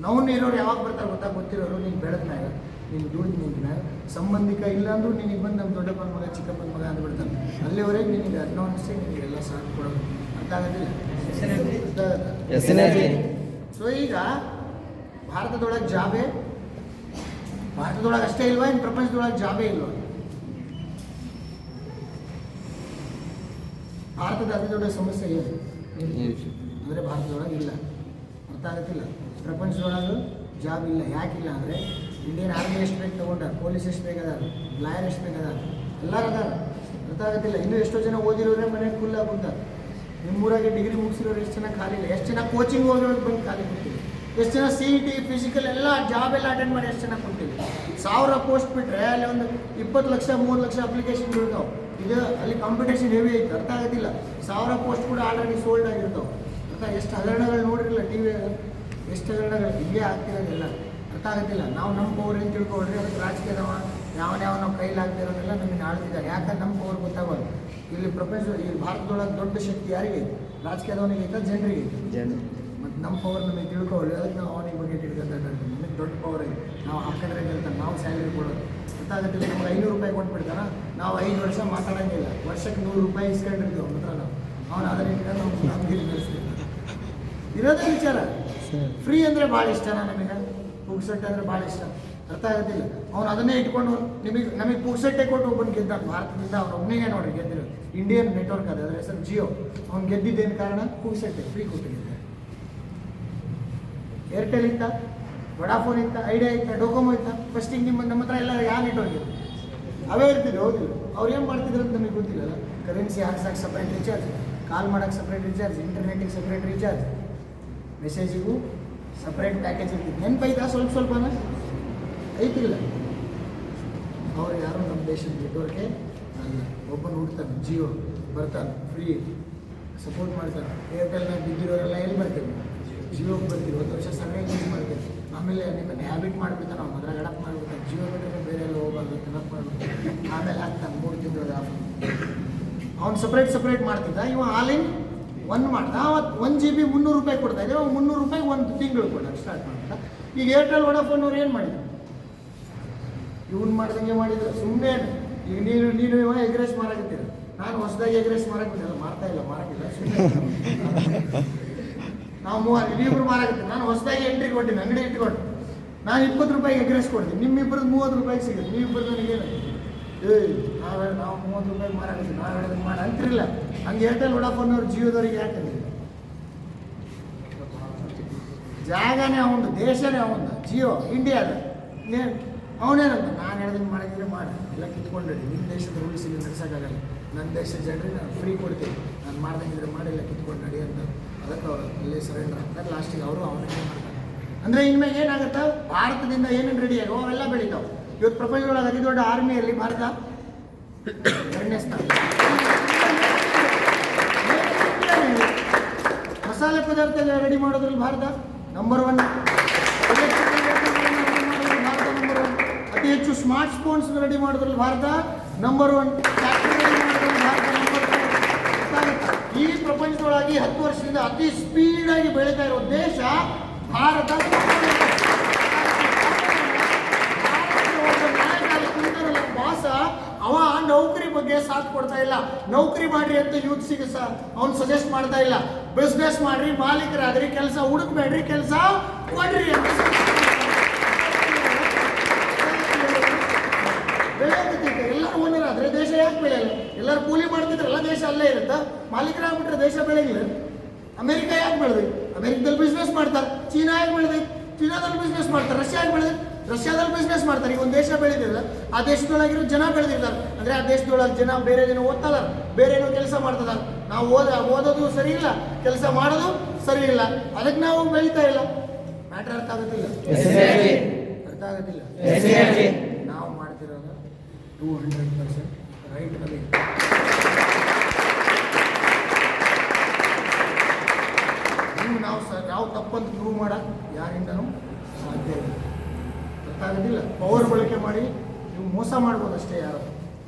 ನೌನ್ ಇರೋರು ಯಾವಾಗ ಬರ್ತಾರೆ ಗೊತ್ತಿರೋರು, ನೀನು ಬೆಳೆದ್ಮ್ಯಾಗ, ನೀನು ದುಡಿದು ನಿಂತ್ಮ್ಯಾಗ, ಸಂಬಂಧಿಕ ಇಲ್ಲ ಅಂದ್ರೂ ನಿನಗೆ ಬಂದು ನಮ್ಮ ದೊಡ್ಡಪ್ಪನ ಮಗ ಚಿಕ್ಕಪ್ಪನ ಮಗ ಅಂದ್ಬಿಡ್ತಾನೆ. ಅಲ್ಲಿವರೆಗೆ ನಿನಗೆ ಅನ್ನೋನ್ಸೇ ನಿನಗೆಲ್ಲ ಸಾಥ್ ಕೊಡೋದು. ಅರ್ಥ ಆಗೋದಿಲ್ಲ, ಅರ್ಥ ಆಗತ್ತೆ. ಸೊ ಈಗ ಭಾರತದೊಳಗೆ ಜಾಬೇ, ಭಾರತದೊಳಗೆ ಅಷ್ಟೇ ಇಲ್ವಾ, ಇನ್ನು ಪ್ರಪಂಚದೊಳಗೆ ಜಾಬೇ ಇಲ್ವಾ? ಭಾರತದ ಅತಿ ದೊಡ್ಡ ಸಮಸ್ಯೆ ಏನು ಅಂದರೆ ಭಾರತದೊಳಗೆ ಇಲ್ಲ. ಅರ್ಥ ಆಗತ್ತಿಲ್ಲ. ಪ್ರಪಂಚದೊಳಗೆ ಜಾಬ್ ಇಲ್ಲ. ಯಾಕಿಲ್ಲ ಅಂದರೆ ಇಂಡಿಯನ್ ಆರ್ಮಿ ಎಷ್ಟು ಬೇಗ ತೊಗೊಂಡಾರ, ಪೊಲೀಸ್ ಎಷ್ಟು ಬೇಗ ಅದಾರ, ಲಾಯರ್ ಎಷ್ಟು ಬೇಗ ಅದಾರ, ಎಲ್ಲರೂ ಅದಾರ. ಅರ್ಥ ಆಗತ್ತಿಲ್ಲ. ಇನ್ನೂ ಎಷ್ಟೋ ಜನ ಓದಿರೋರೇ ಮನೆಗೆ ಫುಲ್ಲಾಗಿ ಕುಂತಾರೆ. ನಿಮ್ಮೂರಾಗೆ ಡಿಗ್ರಿ ಮುಗಿಸಿರೋರು ಎಷ್ಟು ಜನ ಖಾಲಿ ಇಲ್ಲ, ಎಷ್ಟು ಜನ ಕೋಚಿಂಗ್ ಹೋಗಿರೋದು ಬಂದು ಖಾಲಿ ಕೊಡ್ತೀವಿ, ಎಷ್ಟು ಜನ CET ಫಿಸಿಕಲ್ ಎಲ್ಲ ಜಾಬ್ ಎಲ್ಲ ಅಟೆಂಡ್ ಮಾಡಿ ಎಷ್ಟು ಜನ ಕೊಡ್ತೀವಿ. 1000 ಪೋಸ್ಟ್ ಬಿಟ್ಟರೆ ಅಲ್ಲಿ ಒಂದು 20 ಲಕ್ಷ 30 ಲಕ್ಷ ಅಪ್ಲಿಕೇಶನ್ ಇರ್ತಾವೆ. ಇದು ಅಲ್ಲಿ ಕಾಂಪಿಟೇಷನ್ ಹೆವಿ ಐತೆ. ಅರ್ಥ ಆಗೋದಿಲ್ಲ. 1000 ಪೋಸ್ಟ್ ಕೂಡ ಆಲ್ರೆಡಿ ಸೋಲ್ಡ್ ಆಗಿರ್ತಾವೆ. ಅರ್ಥ ಎಷ್ಟು ಹಗರಣಗಳು ನೋಡಿರಲಿಲ್ಲ ಟಿವಿ, ಎಷ್ಟು ಹಗರಣಗಳು ಹಿಂಗೆ ಆಗ್ತಿರೋದಿಲ್ಲ. ಅರ್ಥ ಆಗೋದಿಲ್ಲ. ನಾವು ನಮ್ಮ ಪವರ್ ಏನು ತಿಳ್ಕೊಳ್ರಿ, ಅದಕ್ಕೆ ರಾಜಕೀಯದವ ಯಾವನ್ಯಾವ ನಾವು ಕೈಲಾಗ್ತಿರೋದೆಲ್ಲ ನಮಗೆ ಆಳ್ತಿದ್ದಾರೆ. ಯಾಕಂದ್ರೆ ನಮ್ಮ ಪವರ್ ಗೊತ್ತಾಗೋದು. ಇಲ್ಲಿ ಪ್ರಪಂಚ ಈ ಭಾರತದೊಳಗೆ ದೊಡ್ಡ ಶಕ್ತಿ ಯಾರಿಗೆ ಐತೆ? ರಾಜಕೀಯದವನಿಗೆ ಐತೆ, ಜನರಿಗೆ ಐತೆ. ಮತ್ತು ನಮ್ಮ ಪವರ್ ನಮಗೆ ತಿಳ್ಕೊಳ್ಳಿ, ಅದಕ್ಕೆ ನಾವು ಅವನಿಗೆ ಬಗ್ಗೆ ತಿಳ್ಕೊಂತ ನಮಗೆ ದೊಡ್ಡ ಪವರ್ ಐತೆ. ನಾವು ಹಾಕಿದ್ರೆ ಗೆಲ್ತಾನೆ, ನಾವು ಸ್ಯಾಲ್ರಿ ಕೊಡೋದು. ಅರ್ಥ ಆಗೋದಿಲ್ಲ. ನಮ್ಗೆ 500 ರೂಪಾಯಿ ಕೊಟ್ಬಿಡ್ತಾನ, ನಾವು 5 ವರ್ಷ ಮಾತಾಡೋಂಗಿಲ್ಲ, ವರ್ಷಕ್ಕೆ 100 ರೂಪಾಯಿ ಇಸ್ಕೊಂಡಿರ್ತೀವಿ ಅವ್ನ ಹತ್ರ. ಅವನು ಅದನ್ನ ಇಟ್ಕೊಂಡು ನಾವು ನಮ್ಗೆ ಬೆಳೆಸ್ತೀವಿ. ಇರೋದೇ ವಿಚಾರ. ಫ್ರೀ ಅಂದರೆ ಭಾಳ ಇಷ್ಟನಾ ನಮಗೆ, ಪುಕ್ಸಟ್ಟೆ ಅಂದರೆ ಭಾಳ ಇಷ್ಟ. ಅರ್ಥ ಆಗೋದಿಲ್ಲ. ಅವ್ನು ಅದನ್ನೇ ಇಟ್ಕೊಂಡು ನಮಗೆ ಪುಕ್ಸಟ್ಟೆ ಕೊಟ್ಟು ಒಬ್ಬನು ಗೆದ್ದಾನೆ ಭಾರತದಿಂದ. ಅವ್ನು ಒಬ್ಬನಿಗೆ ನೋಡಿ ಗೆದ್ದಿರೋದು. ಇಂಡಿಯನ್ ನೆಟ್ವರ್ಕ್ ಅದು, ಅದರ ಹೆಸರು ಜಿಯೋ. ಅವ್ನು ಗೆದ್ದಿದ್ದೇನು ಕಾರಣ? ಪುಕ್ಸಟ್ಟೆ ಫ್ರೀ ಕೊಟ್ಟಿದ್ದಾರೆ. ಏರ್ಟೆಲ್ ಇತ್ತ, ವಡಾಫೋನ್ ಇತ್ತ, ಐಡಿಯಾ ಇತ್ತ, ಡೊಕೊಮೊ ಇತ್ತ. ಫಸ್ಟಿಗೆ ನಮ್ಮ ಹತ್ರ ಎಲ್ಲ ಯಾವ ನೆಟ್ವರ್ಕ್ ಇದೆ ಅವೇ ಇರ್ತಿದ್ರು. ಹೌದಿಲ್ಲ? ಅವ್ರು ಏನು ಮಾಡ್ತಿದ್ರು ಅಂತ ನಮಗೆ ಗೊತ್ತಿಲ್ಲಲ್ಲ. ಕರೆನ್ಸಿ ಹಾಕ್ಸಕ್ಕೆ ಸಪ್ರೇಟ್ ರಿಚಾರ್ಜ್, ಕಾಲ್ ಮಾಡೋಕ್ಕೆ ಸಪ್ರೇಟ್ ರಿಚಾರ್ಜ್, ಇಂಟರ್ನೆಟಿಗೆ ಸಪ್ರೇಟ್ ರಿಚಾರ್ಜ್, ಮೆಸೇಜಿಗೂ ಸಪ್ರೇಟ್ ಪ್ಯಾಕೇಜ್ ಇರ್ತಿತ್ತು. ನೆನಪೈತಾ ಸ್ವಲ್ಪನ ಐತಿಲ್ಲ. ಅವ್ರು ಯಾರು ನಮ್ಮ ದೇಶದ ನೆಟ್ವರ್ಕೇ ಅಲ್ಲ. ಒಬ್ಬನು ಹುಡ್ತಾನೆ, ಜಿಯೋ ಬರ್ತಾನೆ, ಫ್ರೀ ಸಪೋರ್ಟ್ ಮಾಡ್ತಾನೆ. ಏರ್ಟೆಲ್ನಾಗ ಬಿದ್ದಿರೋರೆಲ್ಲ ಎಲ್ಲಿ ಬರ್ತೀವಿ? ಜಿಯೋಗೆ ಬರ್ತೀವಿ. 1 ವರ್ಷ ಸಣ್ಣ ಯೂಸ್ ಮಾಡ್ತೀವಿ. ಆಮೇಲೆ ನಿಮ್ಮನ್ನು ಹ್ಯಾಬಿಟ್ ಮಾಡಿಬಿಡ್ತಾನೆ, ಅವ್ನು ಅದ್ರಾಗ ಅಡಪ್ ಮಾಡಿಬಿಡ್ತಾನೆ. ಜಿಯೋ ಬಿಟ್ಟರೆ ಬೇರೆ ಎಲ್ಲ ಹೋಗಬಾರ್ದು, ಅಡಪ್ ಮಾಡಿಬಿಡ್ತಾನೆ. ಆಮೇಲೆ ಹಾಕ್ತಾನೆ 3 ತಿಂಗಳು ಆಫ್. ಅವ್ನು ಸಪ್ರೇಟ್ ಮಾಡ್ತಿದ್ದ, ಇವ ಆಲಿನ್ 1 ಮಾಡ್ದ. ಅವತ್ತು 1 GB 300 ರೂಪಾಯಿ ಕೊಡ್ತಾ ಇದ್ದೆ. 300 ರೂಪಾಯಿ 1 ತಿಂಗಳು ಕೊಡೋಕೆ ಸ್ಟಾರ್ಟ್ ಮಾಡ್ತಾ. ಈಗ ಏರ್ಟೆಲ್ ವಡಾಫೋನ್ ಅವ್ರು ಏನು ಮಾಡಿದ್ರು? ಇವ್ನು ಮಾಡ್ದಂಗೆ ಮಾಡಿದ್ರು. ಸುಮ್ಮನೆ ಈಗ ನೀನು ಇವ ಎಗ್ರೆಸ್ ಮಾರಾಕತ್ತೀರ, ನಾನು ಹೊಸದಾಗಿ ಎಗ್ರೆಸ್ ಮಾರಾಕಿದ್ದೆಲ್ಲ ಮಾರ್ತಾ ಇಲ್ಲ, ಮಾರಾಕಿಲ್ಲ. ನಾವು 3 ಮಾರಾಕತ್ತೀವಿ. ನಾನು ಹೊಸದಾಗಿ ಎಂಟ್ರಿ ಕೊಟ್ಟಿನಿ, ಅಂಗಡಿ ಇಟ್ಕೊಂಡು ನಾನು 20 ರೂಪಾಯಿಗೆ ಎಗ್ರೆಸ್ ಕೊಡ್ತೀನಿ. ನಿಮ್ಮಿಬ್ಬರದ್ದು 30 ರೂಪಾಯಿಗೆ ಸಿಗುತ್ತೆ. ನೀವಿಬ್ಬರು ನನಗೇನು ನಾವು 30 ರೂಪಾಯಿಗೆ ಮಾರಾಕತ್ತೀವಿ, ನಾವು ಹೇಳೋದಕ್ಕೆ ಮಾಡಿ ಅಂತಿರಲಿಲ್ಲ. ಹಂಗೆ ಏರ್ಟೆಲ್ ವಡಾಫೋನವ್ರು ಜಿಯೋದವ್ರಿಗೆ ಯಾಕಂದ್ರೆ ಜಾಗನೇ ಅವನು, ದೇಶನೇ ಅವನು. ಜಿಯೋ ಇಂಡಿಯಾದ ಅವನೇನಂತ ನಾನು ಹೇಳೋದನ್ನು ಮಾಡಿದ್ರೆ ಮಾಡಿ, ಎಲ್ಲ ಕಿತ್ಕೊಂಡ್ರಿ. ನಿಮ್ಮ ದೇಶದ ರೂಲ್ಸ್ ಇಲ್ಲಿ ನಡೆಸೋಕ್ಕಾಗಲ್ಲ. ನನ್ನ ದೇಶದ ಜನರಿಗೆ ನಾನು ಫ್ರೀ ಕೊಡ್ತೀನಿ, ನಾನು ಮಾಡ್ದಂಗಿದ್ರೆ ಮಾಡಿಲ್ಲ ಕಿತ್ಕೊಂಡು ನಡಿ ಅಂತ. ಅದಕ್ಕೆ ಅವರು ಅಲ್ಲೇ ಸರೆಂಡರ್ ಆಗ್ತಾರೆ. ಲಾಸ್ಟಿಗೆ ಅವರು ಅವನಿಗೆ ಮಾಡ್ತಾರೆ. ಅಂದರೆ ಇನ್ಮೇಲೆ ಏನಾಗುತ್ತೆ? ಭಾರತದಿಂದ ಏನೇನು ರೆಡಿ ಆಗೋ ಅವೆಲ್ಲ ಬೆಳಿತಾವೆ. ಇವತ್ತು ಪ್ರಪಂಚದೊಳಗೆ ಅತಿ ದೊಡ್ಡ ಆರ್ಮಿಯಲ್ಲಿ ಭಾರತ 2ನೇ ಸ್ಥಾನ. ಮಸಾಲೆ ಪದಾರ್ಥ ರೆಡಿ ಮಾಡೋದ್ರಲ್ಲಿ ಭಾರತ ನಂಬರ್ 1. ಭಾರತ ನಂಬರ್ 1. ಅತಿ ಹೆಚ್ಚು ಸ್ಮಾರ್ಟ್ ಫೋನ್ಸ್ ರೆಡಿ ಮಾಡೋದ್ರಲ್ಲಿ ಭಾರತ ನಂಬರ್ 1. ಫ್ಯಾಕ್ಟರಿ ರೆಡಿ ಮಾಡೋದ್ರಲ್ಲಿ ಭಾರತ ನಂಬರ್ 2. ಈ ಪ್ರಪಂಚದೊಳಗೆ 10 ವರ್ಷದಿಂದ ಅತಿ ಸ್ಪೀಡಾಗಿ ಬೆಳೀತಾ ಇರೋ ದೇಶ ಭಾರತ. ಬಾಸ ಅವ ನೌಕರಿ ಬಗ್ಗೆ ಸಾಥ್ ಕೊಡ್ತಾ ಇಲ್ಲ. ನೌಕರಿ ಮಾಡ್ರಿ ಅಂತ ಯೂತ್ಸಿಗೆ ಅವ್ನು ಸಜೆಸ್ಟ್ ಮಾಡ್ತಾ ಇಲ್ಲ. ಬಿಸ್ನೆಸ್ ಮಾಡ್ರಿ, ಮಾಲೀಕರಾದ್ರಿ, ಕೆಲಸ ಹುಡುಕ್ಬೇಡ್ರಿ, ಕೆಲಸ ಕೊಡ್ರಿ ಅಂತ. ಆಗ್ತೈತೆ, ಎಲ್ಲರೂ ಓನರ್ ಆದರೆ ದೇಶ ಯಾಕೆ ಬೆಳೆಯಲ್ಲ? ಎಲ್ಲರೂ ಕೂಲಿ ಮಾಡ್ತಿದ್ರಲ್ಲ, ದೇಶ ಅಲ್ಲೇ ಇರುತ್ತಾ? ಮಾಲೀಕರಾಗ್ಬಿಟ್ರೆ ದೇಶ ಬೆಳೆಗಿಲ್ಲ. ಅಮೆರಿಕ ಯಾಕೆ ಬೆಳೆದೈತೆ? ಅಮೆರಿಕದಲ್ಲಿ ಬಿಸ್ನೆಸ್ ಮಾಡ್ತಾರೆ. ಚೀನಾ ಯಾಕೆ ಬೆಳೆದೈತೆ? ಚೀನಾದಲ್ಲಿ ಬಿಸ್ನೆಸ್ ಮಾಡ್ತಾರೆ. ರಷ್ಯಾ ಯಾಕೆ ಬೆಳೆದೈತೆ? ರಷ್ಯಾದಲ್ಲಿ ಬಿಸ್ನೆಸ್ ಮಾಡ್ತಾರೆ. ಈಗ ಒಂದು ದೇಶ ಬೆಳೆದಿಲ್ಲ, ಆ ದೇಶದೊಳಗಿರೋ ಜನ ಬೆಳೆದಿರ್ತಾರೆ. ಅಂದರೆ ಆ ದೇಶದೊಳಗೆ ಜನ ಬೇರೆ ಜನ ಓದ್ತಲ್ಲ, ಬೇರೆ ಏನೋ ಕೆಲಸ ಮಾಡ್ತದ. ನಾವು ಓದೋದು ಸರಿ ಇಲ್ಲ, ಕೆಲಸ ಮಾಡೋದು ಸರಿ ಇಲ್ಲ, ಅದಕ್ಕೆ ನಾವು ಬೆಳೀತಾ ಇಲ್ಲ. ಮ್ಯಾಟ್ರ್ ಅರ್ಥ ಆಗುತ್ತಿಲ್ಲ, ಅರ್ಥ ಆಗುತ್ತಿಲ್ಲ. ನಾವು ಮಾಡ್ತಿರೋದು 200% ರೈಟ್ನಲ್ಲಿ. ನೀವು ನಾವು ತಪ್ಪಂತ ಪ್ರೂವ್ ಮಾಡಕ್ಕೆ ಯಾರಿಂದನೂ ಸಾಧ್ಯ ಇಲ್ಲ. ಅರ್ಥ ಆಗೋದಿಲ್ಲ. ಪವರ್ ಬಳಕೆ ಮಾಡಿ ನೀವು ಮೋಸ ಮಾಡ್ಬೋದು ಅಷ್ಟೇ. ಯಾರು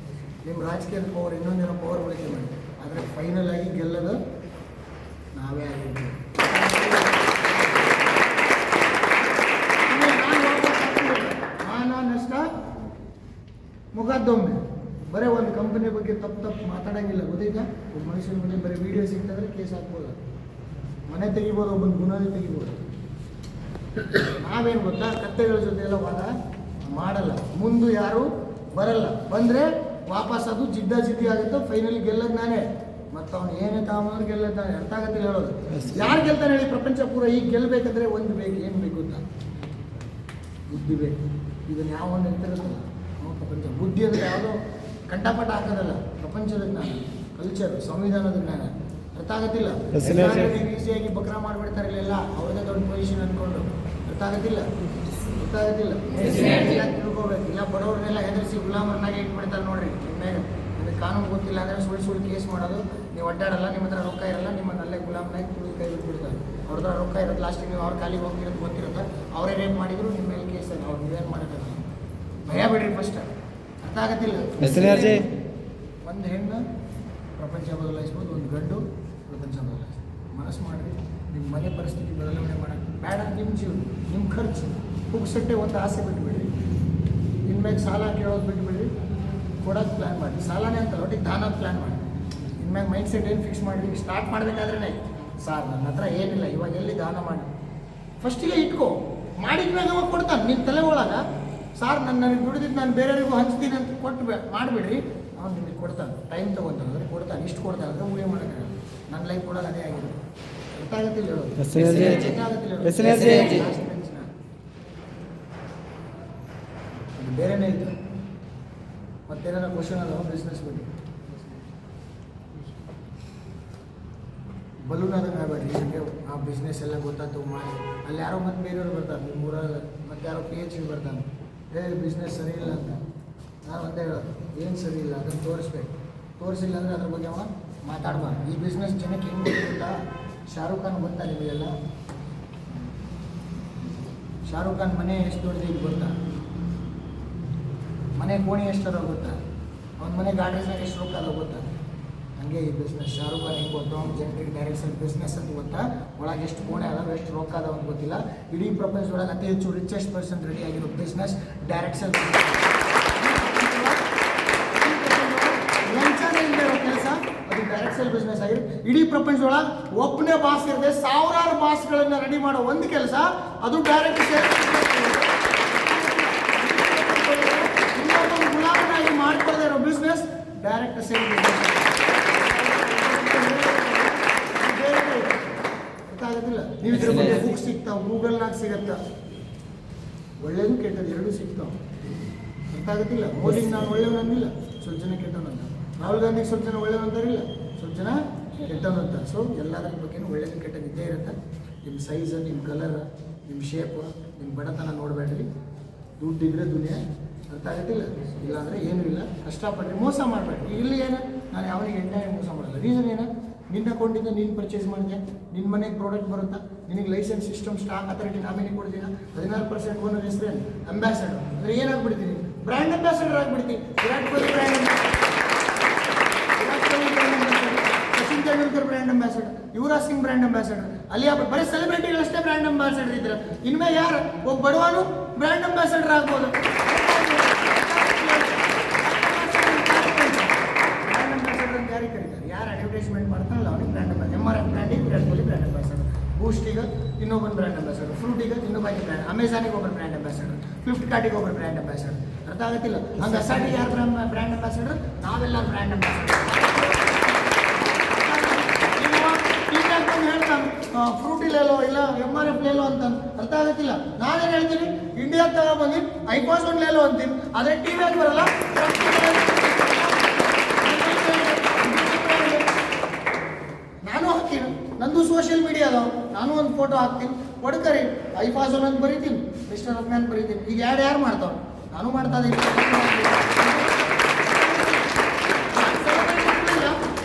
ನಿಮ್ಮ ರಾಜಕೀಯದ ಪವರ್, ಇನ್ನೊಂದೇನೋ ಪವರ್ ಬಳಕೆ ಮಾಡಿ, ಆದರೆ ಫೈನಲ್ ಆಗಿ ಗೆಲ್ಲೋದು ನಾವೇ ಆಗಿರ್ತೀವಿ. ಮಾನ ನಷ್ಟ ಮುಖದ್ದೊಮ್ಮೆ. ಬರೀ ಒಂದು ಕಂಪನಿ ಬಗ್ಗೆ ತಪ್ಪು ಮಾತಾಡೋಂಗಿಲ್ಲ, ಗೊತ್ತೈತಾ? ಒಬ್ಬ ಮನುಷ್ಯನ ಬಗ್ಗೆ ಬರೀ ವಿಡಿಯೋ ಸಿಗ್ತಂದ್ರೆ ಕೇಸ್ ಹಾಕ್ಬೋದು, ಮನೆ ತೆಗಿಬೋದು, ಒಬ್ಬನ ಗುಣನೇ ತೆಗಿಬೋದು. ನಾವೇನು ಗೊತ್ತಾ, ಕತ್ತೆಗಳ ಜೊತೆ ಎಲ್ಲ ವಾದ ಮಾಡಲ್ಲ. ಮುಂದೆ ಯಾರು ಬರಲ್ಲ, ಬಂದರೆ ವಾಪಸ್ ಅದು ಜಿದ್ದಿ ಆಗುತ್ತೆ. ಫೈನಲಿ ಗೆಲ್ಲೋದು ನಾನೇ. ಮತ್ತು ಅವ್ನು ಏನೇ ತಾಮಂದ್ರೆ ಗೆಲ್ಲೋದು ನಾನೇ. ಅರ್ಥ ಆಗತ್ತಿಲ್ಲ ಹೇಳೋದು. ಯಾರು ಗೆಲ್ತಾನೆ ಹೇಳಿ? ಪ್ರಪಂಚ ಪೂರ ಈಗ ಗೆಲ್ಲಬೇಕಂದ್ರೆ ಒಂದು ಬೇಕು. ಏನು ಬೇಕು ಗೊತ್ತಾ? ಬುದ್ಧಿ ಬೇಕು. ಇದನ್ನು ಯಾವ ಒಂದು ಇರ್ತಿರುತ್ತಲ್ಲ ನಾವು ಪ್ರಪಂಚ. ಬುದ್ಧಿ ಅಂದರೆ ಯಾವುದೋ ಕಂಠಪಾಠ ಹಾಕೋದಲ್ಲ, ಪ್ರಪಂಚದ ಜ್ಞಾನ, ಕಲ್ಚರ್, ಸಂವಿಧಾನದ ಜ್ಞಾನ. ಅರ್ಥ ಆಗತ್ತಿಲ್ಲ. ಈಸಿಯಾಗಿ ಬಕ್ರಾ ಮಾಡಿಬಿಡ್ತಾರೆ ಇಲ್ಲೆಲ್ಲ, ಅವ್ರದ್ದೇ ದೊಡ್ಡ ಪೊಸಿಷನ್ ಅಂದ್ಕೊಂಡು. ಅರ್ಥ ಆಗತ್ತಿಲ್ಲ, ಅರ್ಥ ಆಗತ್ತಿಲ್ಲ. ತಿಳ್ಕೋಬೇಕು. ಇಲ್ಲ ಬಡವ್ರನ್ನೆಲ್ಲ ಹೆದರಿಸಿ ಗುಲಾಮರನ್ನಾಗಿ ಇಟ್ಬಿಡ್ತಾರೆ ನೋಡ್ರಿ. ಇನ್ಮೇಲೆ ನಿಮಗೆ ಕಾನೂನು ಗೊತ್ತಿಲ್ಲ ಅಂದರೆ ಸುಳ್ಳು ಕೇಸ್ ಮಾಡೋದು. ನೀವು ಅಡ್ಡಾಡಲ್ಲ, ನಿಮ್ಮ ಹತ್ರ ರೊಕ್ಕ ಇರಲ್ಲ, ನಿಮ್ಮನ್ನಲ್ಲೇ ಗುಲಾಮನಾಗಿ ತುಳಿದು ಕೈ ಬಿಟ್ಬಿಡ್ತಾರೆ. ಅವ್ರ ಹತ್ರ ರೊಕ್ಕ ಇರೋದು ಲಾಸ್ಟಿಗೆ ನೀವು ಅವ್ರ ಕಾಲಿಗೆ ಹೋಗಿರೋದು ಗೊತ್ತಿರುತ್ತೆ. ಅವರೇ ರೇಪ್ ಮಾಡಿದ್ರು ನಿಮ್ಮ ಮೇಲೆ ಕೇಸಲ್ಲಿ. ಅವ್ರು ನೀವೇನು ಮಾಡೋಕ್ಕಲ್ಲ. ಭಯ ಬಿಡ್ರಿ ಫಸ್ಟ್. ಅರ್ಥ ಆಗತ್ತಿಲ್ಲ. ಒಂದು ಹೆಣ್ಣು ಪ್ರಪಂಚ ಬದಲಾಯಿಸ್ಬೋದು, ಒಂದು ಗಂಡು ಪ್ರಪಂಚ ಬದಲಾಯಿಸ್ಬೋದು. ಮನಸ್ಸು ಮಾಡಿರಿ. ನಿಮ್ಮ ಮನೆ ಪರಿಸ್ಥಿತಿ ಬದಲಾವಣೆ ಮಾಡೋಕ್ಕೆ ಬೇಡ. ನಿಮ್ಮ ಜೀವ, ನಿಮ್ಮ ಖರ್ಚು ಪುಕ್ಸಟ್ಟೆ ಒಂದು ಆಸೆ ಬಿಟ್ಬಿಡ್ರಿ. ಇನ್ಮ್ಯಾಗ ಸಾಲ ಕೇಳೋದು ಬಿಟ್ಬಿಡ್ರಿ. ಕೊಡೋದು ಪ್ಲ್ಯಾನ್ ಮಾಡಿ. ಸಾಲನೇ ಅಂತಲ್ಲ, ಒಟ್ಟಿಗೆ ದಾನದ ಪ್ಲ್ಯಾನ್ ಮಾಡಿ. ಇನ್ಮ್ಯಾಗ ಮೈಂಡ್ ಸೆಟ್ ಏನು ಫಿಕ್ಸ್ ಮಾಡಿ. ಸ್ಟಾರ್ಟ್ ಮಾಡಬೇಕಾದ್ರೇ ಸಾರ್ ನನ್ನ ಹತ್ರ ಏನಿಲ್ಲ, ಇವಾಗ ಎಲ್ಲಿ ದಾನ ಮಾಡಿ ಫಸ್ಟಿಗೆ ಇಟ್ಕೋ. ಮಾಡಿದ್ಮ್ಯಾಗ ಅವಾಗ ಕೊಡ್ತಾನೆ. ನಿಮ್ಮ ತಲೆ ಒಳಗೆ ಸಾರ್ ನನಗೆ ದುಡಿದಿದ್ದು ನಾನು ಬೇರೆಯವ್ರಿಗೂ ಹಂಚ್ತೀನಿ ಅಂತ ಕೊಟ್ಟು ಮಾಡಿಬಿಡ್ರಿ. ಅವ್ನು ನಿಮಗೆ ಕೊಡ್ತಾನೆ. ಟೈಮ್ ತೊಗೊತಾನೆ ಅಂದರೆ ಕೊಡ್ತಾನೆ. ಇಷ್ಟು ಕೊಡ್ತಾನೆ ಅಂದರೆ ಊಹೆ ಮಾಡೋಕ್ಕೆ. ನನ್ನ ಲೈಫ್ ಕೂಡ ಅದೇ ಆಗಿದೆ. ಅರ್ಥ ಆಗತ್ತಿಲ್ಲ ಹೇಳೋದು. ಅದು ಬೇರೆನೇ ಇತ್ತು. ಮತ್ತೇನಾರ ಕ್ವಶನ್ ಅದಾವ ಬಿಸ್ನೆಸ್ ಬಗ್ಗೆ? ಬಲೂನ್ ಅದನ್ನು ಆಗಬೇಡ್ರಿ. ನಿಮಗೆ ಆ ಬಿಸ್ನೆಸ್ ಎಲ್ಲ ಗೊತ್ತಾಯ್ತು ಮಾಡಿ. ಅಲ್ಲಿ ಯಾರೋ ಮತ್ತೆ ಬೇರೆಯವ್ರು ಬರ್ತಾರೆ, ನಿಮ್ಮ ಊರಾಗ ಮತ್ತೆ ಯಾರೋ PhD ಬರ್ತಾನೆ. ಬಿಸ್ನೆಸ್ ಸರಿ ಇಲ್ಲ ಅಂತ ನಾನು ಒಂದೇ ಹೇಳೋದು, ಏನು ಸರಿ ಇಲ್ಲ ಅದನ್ನು ತೋರಿಸ್ಬೇಕು. ತೋರಿಸಿಲ್ಲ ಅಂದರೆ ಅದ್ರ ಬಗ್ಗೆ ಅವ ಮಾತಾಡ್ಬಾರ್ದು. ಈ ಬಿಸ್ನೆಸ್ ಜನಕ್ಕೆ ಹೆಂಗೆ ಗೊತ್ತಾ? ಶಾರುಖ್ ಖಾನ್ ಗೊತ್ತಾ ನಿಮಗೆಲ್ಲ? ಶಾರುಖ್ ಖಾನ್ ಮನೆ ಎಷ್ಟು ದೊಡ್ಡದಿದ್ದು ಗೊತ್ತಾ? ಮನೆ ಕೋಣೆ ಎಷ್ಟದ ಗೊತ್ತಾ? ಅವ್ನ ಮನೆ ಗಾರ್ಡನ್ಸ್ನಾಗ ಎಷ್ಟು ರೊಕ್ಕ ಅದ ಗೊತ್ತಾ? ಹಂಗೆ ಈ ಬಿಸ್ನೆಸ್ ಶಾರುಖ್ ಖಾನ್ ಹೆಂಗೆ ಗೊತ್ತು? ಅವ್ನು ಜನರಿಗೆ ಡೈರೆಕ್ಷನ್ ಬಿಸ್ನೆಸ್ ಅಂತ ಗೊತ್ತಾ? ಒಳಗೆ ಎಷ್ಟು ಕೋಣೆ ಅದಾವ, ಎಷ್ಟು ರೊಕ್ಕ ಅದಾವ ಅಂತ ಗೊತ್ತಿಲ್ಲ. ಇಡೀ ಪ್ರಪಂಚದೊಳಗೆ ಅತಿ ಹೆಚ್ಚು ರಿಚೆಸ್ಟ್ ಪರ್ಸನ್ ರೆಡಿ ಆಗಿರೋ ಬಿಸ್ನೆಸ್ ಡೈರೆಕ್ಷನ್. ಲಂಚನೇ ಇಲ್ಲದೆ ಇರೋ ಕೆಲಸ ಅದು ಡೈರೆಕ್ಷನ್ ಬಿಸ್ನೆಸ್ ಆಗಿರುತ್ತೆ. ಇಡೀ ಪ್ರಪಂಚದೊಳಗೆ ಒಬ್ಬನೇ ಬಾಸ್ ಇರದೆ ಸಾವಿರಾರು ಬಾಸ್ಗಳನ್ನು ರೆಡಿ ಮಾಡೋ ಒಂದು ಕೆಲಸ ಅದು ಡೈರೆಕ್ಟ್ ಸೇಲ್. ಇನ್ನೊಂದು ಗುಲಾಮನಾಗಿ ಮಾಡ್ಕೊಳ್ಳದೆ ಇರೋ ಬಿಸ್ನೆಸ್ ಡೈರೆಕ್ಟ್ ಸೇಲ್ ಬಿಸ್ನೆಸ್. ಗೊತ್ತಾಗೋದಿಲ್ಲ. ನೀವು ಇದ್ರ ಬಗ್ಗೆ ಬುಕ್ ಸಿಗ್ತಾವೆ, ಗೂಗಲ್ನಾಗ ಸಿಗತ್ತ. ಒಳ್ಳೇದು ಕೆಟ್ಟದ್ದು ಎರಡೂ ಸಿಗ್ತಾವೆ. ಗೊತ್ತಾಗೋದಿಲ್ಲ. ಮೋದಿಗೆ ನಾನು ಒಳ್ಳೆಯವನಂದಿಲ್ಲ, ಸ್ವಲ್ಪ ಜನ ಕೆಟ್ಟವನಂತ. ರಾಹುಲ್ ಗಾಂಧಿಗೆ ಸ್ವಲ್ಪ ಜನ ಒಳ್ಳೆಯವಂತಾರಿಲ್ಲ, ಸ್ವಲ್ಪ ಜನ ಕೆಟ್ಟವನಂತ. ಸೊ ಎಲ್ಲದರ ಬಗ್ಗೆನೂ ಒಳ್ಳೇದು ಕೆಟ್ಟದ್ದು ಇದ್ದೇ ಇರುತ್ತೆ. ನಿಮ್ಮ ಸೈಜ್, ನಿಮ್ಮ ಕಲರ್, ನಿಮ್ಮ ಶೇಪು, ನಿಮ್ಮ ಬಡತನ ನೋಡಬೇಡ್ರಿ. ದುಡ್ಡಿದ್ರೆ ದುನಿಯಾ. ಅರ್ಥ ಆಗುತ್ತಿಲ್ಲ. ಇಲ್ಲಾಂದರೆ ಏನೂ ಇಲ್ಲ. ಕಷ್ಟಪಡ್ರಿ, ಮೋಸ ಮಾಡಬೇಡ್ರಿ. ಇಲ್ಲಿ ಏನು ನಾನು ಯಾವನಿಗೆ ಎಂಟಾಗಿ ಮೋಸ ಮಾಡಲ್ಲ. ರೀಸನ್ ಏನು? ನಿನ್ನ ಅಕೌಂಟಿಂದ ನೀನು ಪರ್ಚೇಸ್ ಮಾಡಿದೆ, ನಿನ್ನ ಮನೆಗೆ ಪ್ರಾಡಕ್ಟ್ ಬರುತ್ತಾ, ನಿನಗೆ license system stock authority nominee ಕೊಡ್ತೀನ, 16% ಓನರ್ ಹೆಸರೇನು ಅಂಬಾಸಡರ್. ಅಂದರೆ ಏನಾಗ್ಬಿಡ್ತೀನಿ? ಬ್ರ್ಯಾಂಡ್ ಅಂಬಾಸಡರ್ ಆಗಿಬಿಡ್ತೀನಿ. Virat Kohli brand ambassador, Sachin Tendulkar brand ambassador, Yuvraj Singh brand ambassador, Alia Bhatt, ಬರೀ ಸೆಲೆಬ್ರಿಟಿಗಳಷ್ಟೇ ಬ್ರ್ಯಾಂಡ್ ಅಂಬಾಸಡರ್ ಇದ್ರೆ ಇನ್ಮೇಲೆ ಯಾರು ಒಬ್ಬ ಬಡವನು ಬ್ರ್ಯಾಂಡ್ ಅಂಬಾಸಡರ್ ಆಗ್ಬೋದು. ಬ್ರ್ಯಾಂಡ್ ಅಂಬಾಸಡರ್ ಅಂತ ಯಾರಿಗೆ ಕರೀತಾರೆ? ಯಾರು ಅಡ್ವರ್ಟೈಸ್ಮೆಂಟ್ ಮಾಡ್ತಾರಲ್ಲ ಅವನಿಗೆ ಬ್ರ್ಯಾಂಡ್ ಅಂಬಾಸಡರ್. MRF ಬ್ರ್ಯಾಂಡಿಗೆ ವಿರಾಟ್ ಕೊಹ್ಲಿ ಬ್ರ್ಯಾಂಡ್ ಅಂಬಾಸಡರ್. ಬೂಸ್ಟಿಗೆ ಇನ್ನೊಬ್ಬನ ಬ್ರ್ಯಾಂಡ್ ಅಂಬಾಸಡರ್, ಫ್ರೂಟಿಗೆ ಇನ್ನೊಬ್ಬಾಕಿ ಬ್ರ್ಯಾಂಡ್, ಅಮೆಝಾನಿಗೆ ಒಬ್ಬರು ಬ್ರ್ಯಾಂಡ್ ಅಂಬಾಸಡರ್, ಫ್ಲಿಪ್ಕಾರ್ಟಿಗೆ ಒಬ್ಬರು ಬ್ರ್ಯಾಂಡ್ ಅಂಬಾಸಡರ್. ಅರ್ಥ ಆಗತ್ತಿಲ್ಲ? ಹಂಗೆ ಅಸಾಟಿಗೆ ಯಾರು ಬ್ರ್ಯಾಂಡ್ ಅಂಬಾಸಡರ್? ನಾವೆಲ್ಲ ಬ್ರ್ಯಾಂಡ್ ಅಂಬಾಸಡರ್. ಹೇಳ್ತಾನೆ ಫ್ರೂಟಿ ಲೇಲೋ ಇಲ್ಲ MRF ಲೇಲೋ ಅಂತ ಅರ್ಥ ಆಗತ್ತಿಲ್ಲ. ನಾನೇನು ಹೇಳ್ತೀನಿ, ಇಂಡಿಯಾ ತಗೊಬಂದು ಐಪಾಸ್ ಒಂದು ಲೇಲೋ ಅಂತೀನಿ, ಅದೇ ಟಿವಿಯಾಗ ಬರಲ್ಲ. ನಾನು ಹಾಕ್ತೀನಿ, ನಂದು ಸೋಷಿಯಲ್ ಮೀಡಿಯಾ ಅದಾವ, ನಾನು ಒಂದು ಫೋಟೋ ಹಾಕ್ತೀನಿ, ಕೊಡ್ಕರಿ ಐಪಾಸ್ ಅಂತ ಬರೀತೀನಿ, ಮಿಸ್ಟರ್ ರಮ್ಯ ಅಂತ ಬರೀತೀನಿ. ಈಗ ಯಾರು ಮಾಡ್ತಾವ? ನಾನು ಮಾಡ್ತಾ ಇದ್ದೀನಿ.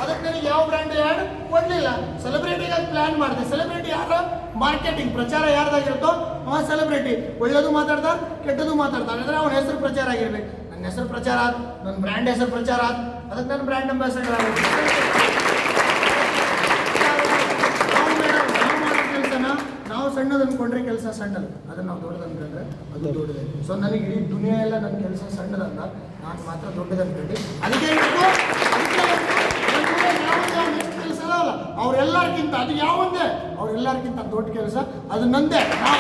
ಅದಕ್ಕೆ ನನಗೆ ಯಾವ ಬ್ರ್ಯಾಂಡ್ ಯಾರು ಕೊಡಲಿಲ್ಲ. ಸೆಲೆಬ್ರಿಟಿಗಾಗಿ ಪ್ಲಾನ್ ಮಾಡಿದೆ. ಸೆಲೆಬ್ರಿಟಿ ಯಾರು? ಮಾರ್ಕೆಟಿಂಗ್ ಪ್ರಚಾರ ಯಾರ್ದಾಗಿರುತ್ತೋ ಅವ ಸೆಲೆಬ್ರಿಟಿ. ಒಳ್ಳೇದು ಮಾತಾಡ್ತಾರೆ, ಕೆಟ್ಟದ್ದು ಮಾತಾಡ್ತಾರೆ, ಅಂದರೆ ಅವನ ಹೆಸರು ಪ್ರಚಾರ ಆಗಿರ್ಬೇಕು. ನನ್ನ ಹೆಸರು ಪ್ರಚಾರ ಆದ, ನನ್ನ ಬ್ರ್ಯಾಂಡ್ ಹೆಸರು ಪ್ರಚಾರ ಆದ, ಅದಕ್ಕೆ ನನ್ನ ಬ್ರ್ಯಾಂಡ್ ಅಂಬಾಸಡರ್ ಆಗುತ್ತೆ. ನಾವು ಸಣ್ಣದು ಅಂದ್ಕೊಂಡ್ರೆ ಕೆಲಸ ಸಣ್ಣದು, ಅದನ್ನು ನಾವು ದೊಡ್ಡದು ಅಂದ್ಕೊಂಡ್ರೆ ಅದು ದೊಡ್ಡದೇ. ಸೊ ನನಗೆ ಇಡೀ ದುನಿಯಾ ಎಲ್ಲ ನನ್ನ ಕೆಲಸ ಸಣ್ಣದಂದ, ನಾನು ಮಾತ್ರ ದೊಡ್ಡದು ಅಂದ್ಕೊಂಡೆ. ಅದಕ್ಕೆ ಕೆಲಸ ಅಲ್ಲ ಅವರೆಲ್ಲರಿಗಿಂತ, ಅದು ಯಾವಂದೇ ಅವರೆಲ್ಲರಿಗಿಂತ ದೊಡ್ಡ ಕೆಲಸ ಅದು ನಂದೇ. ನಾವು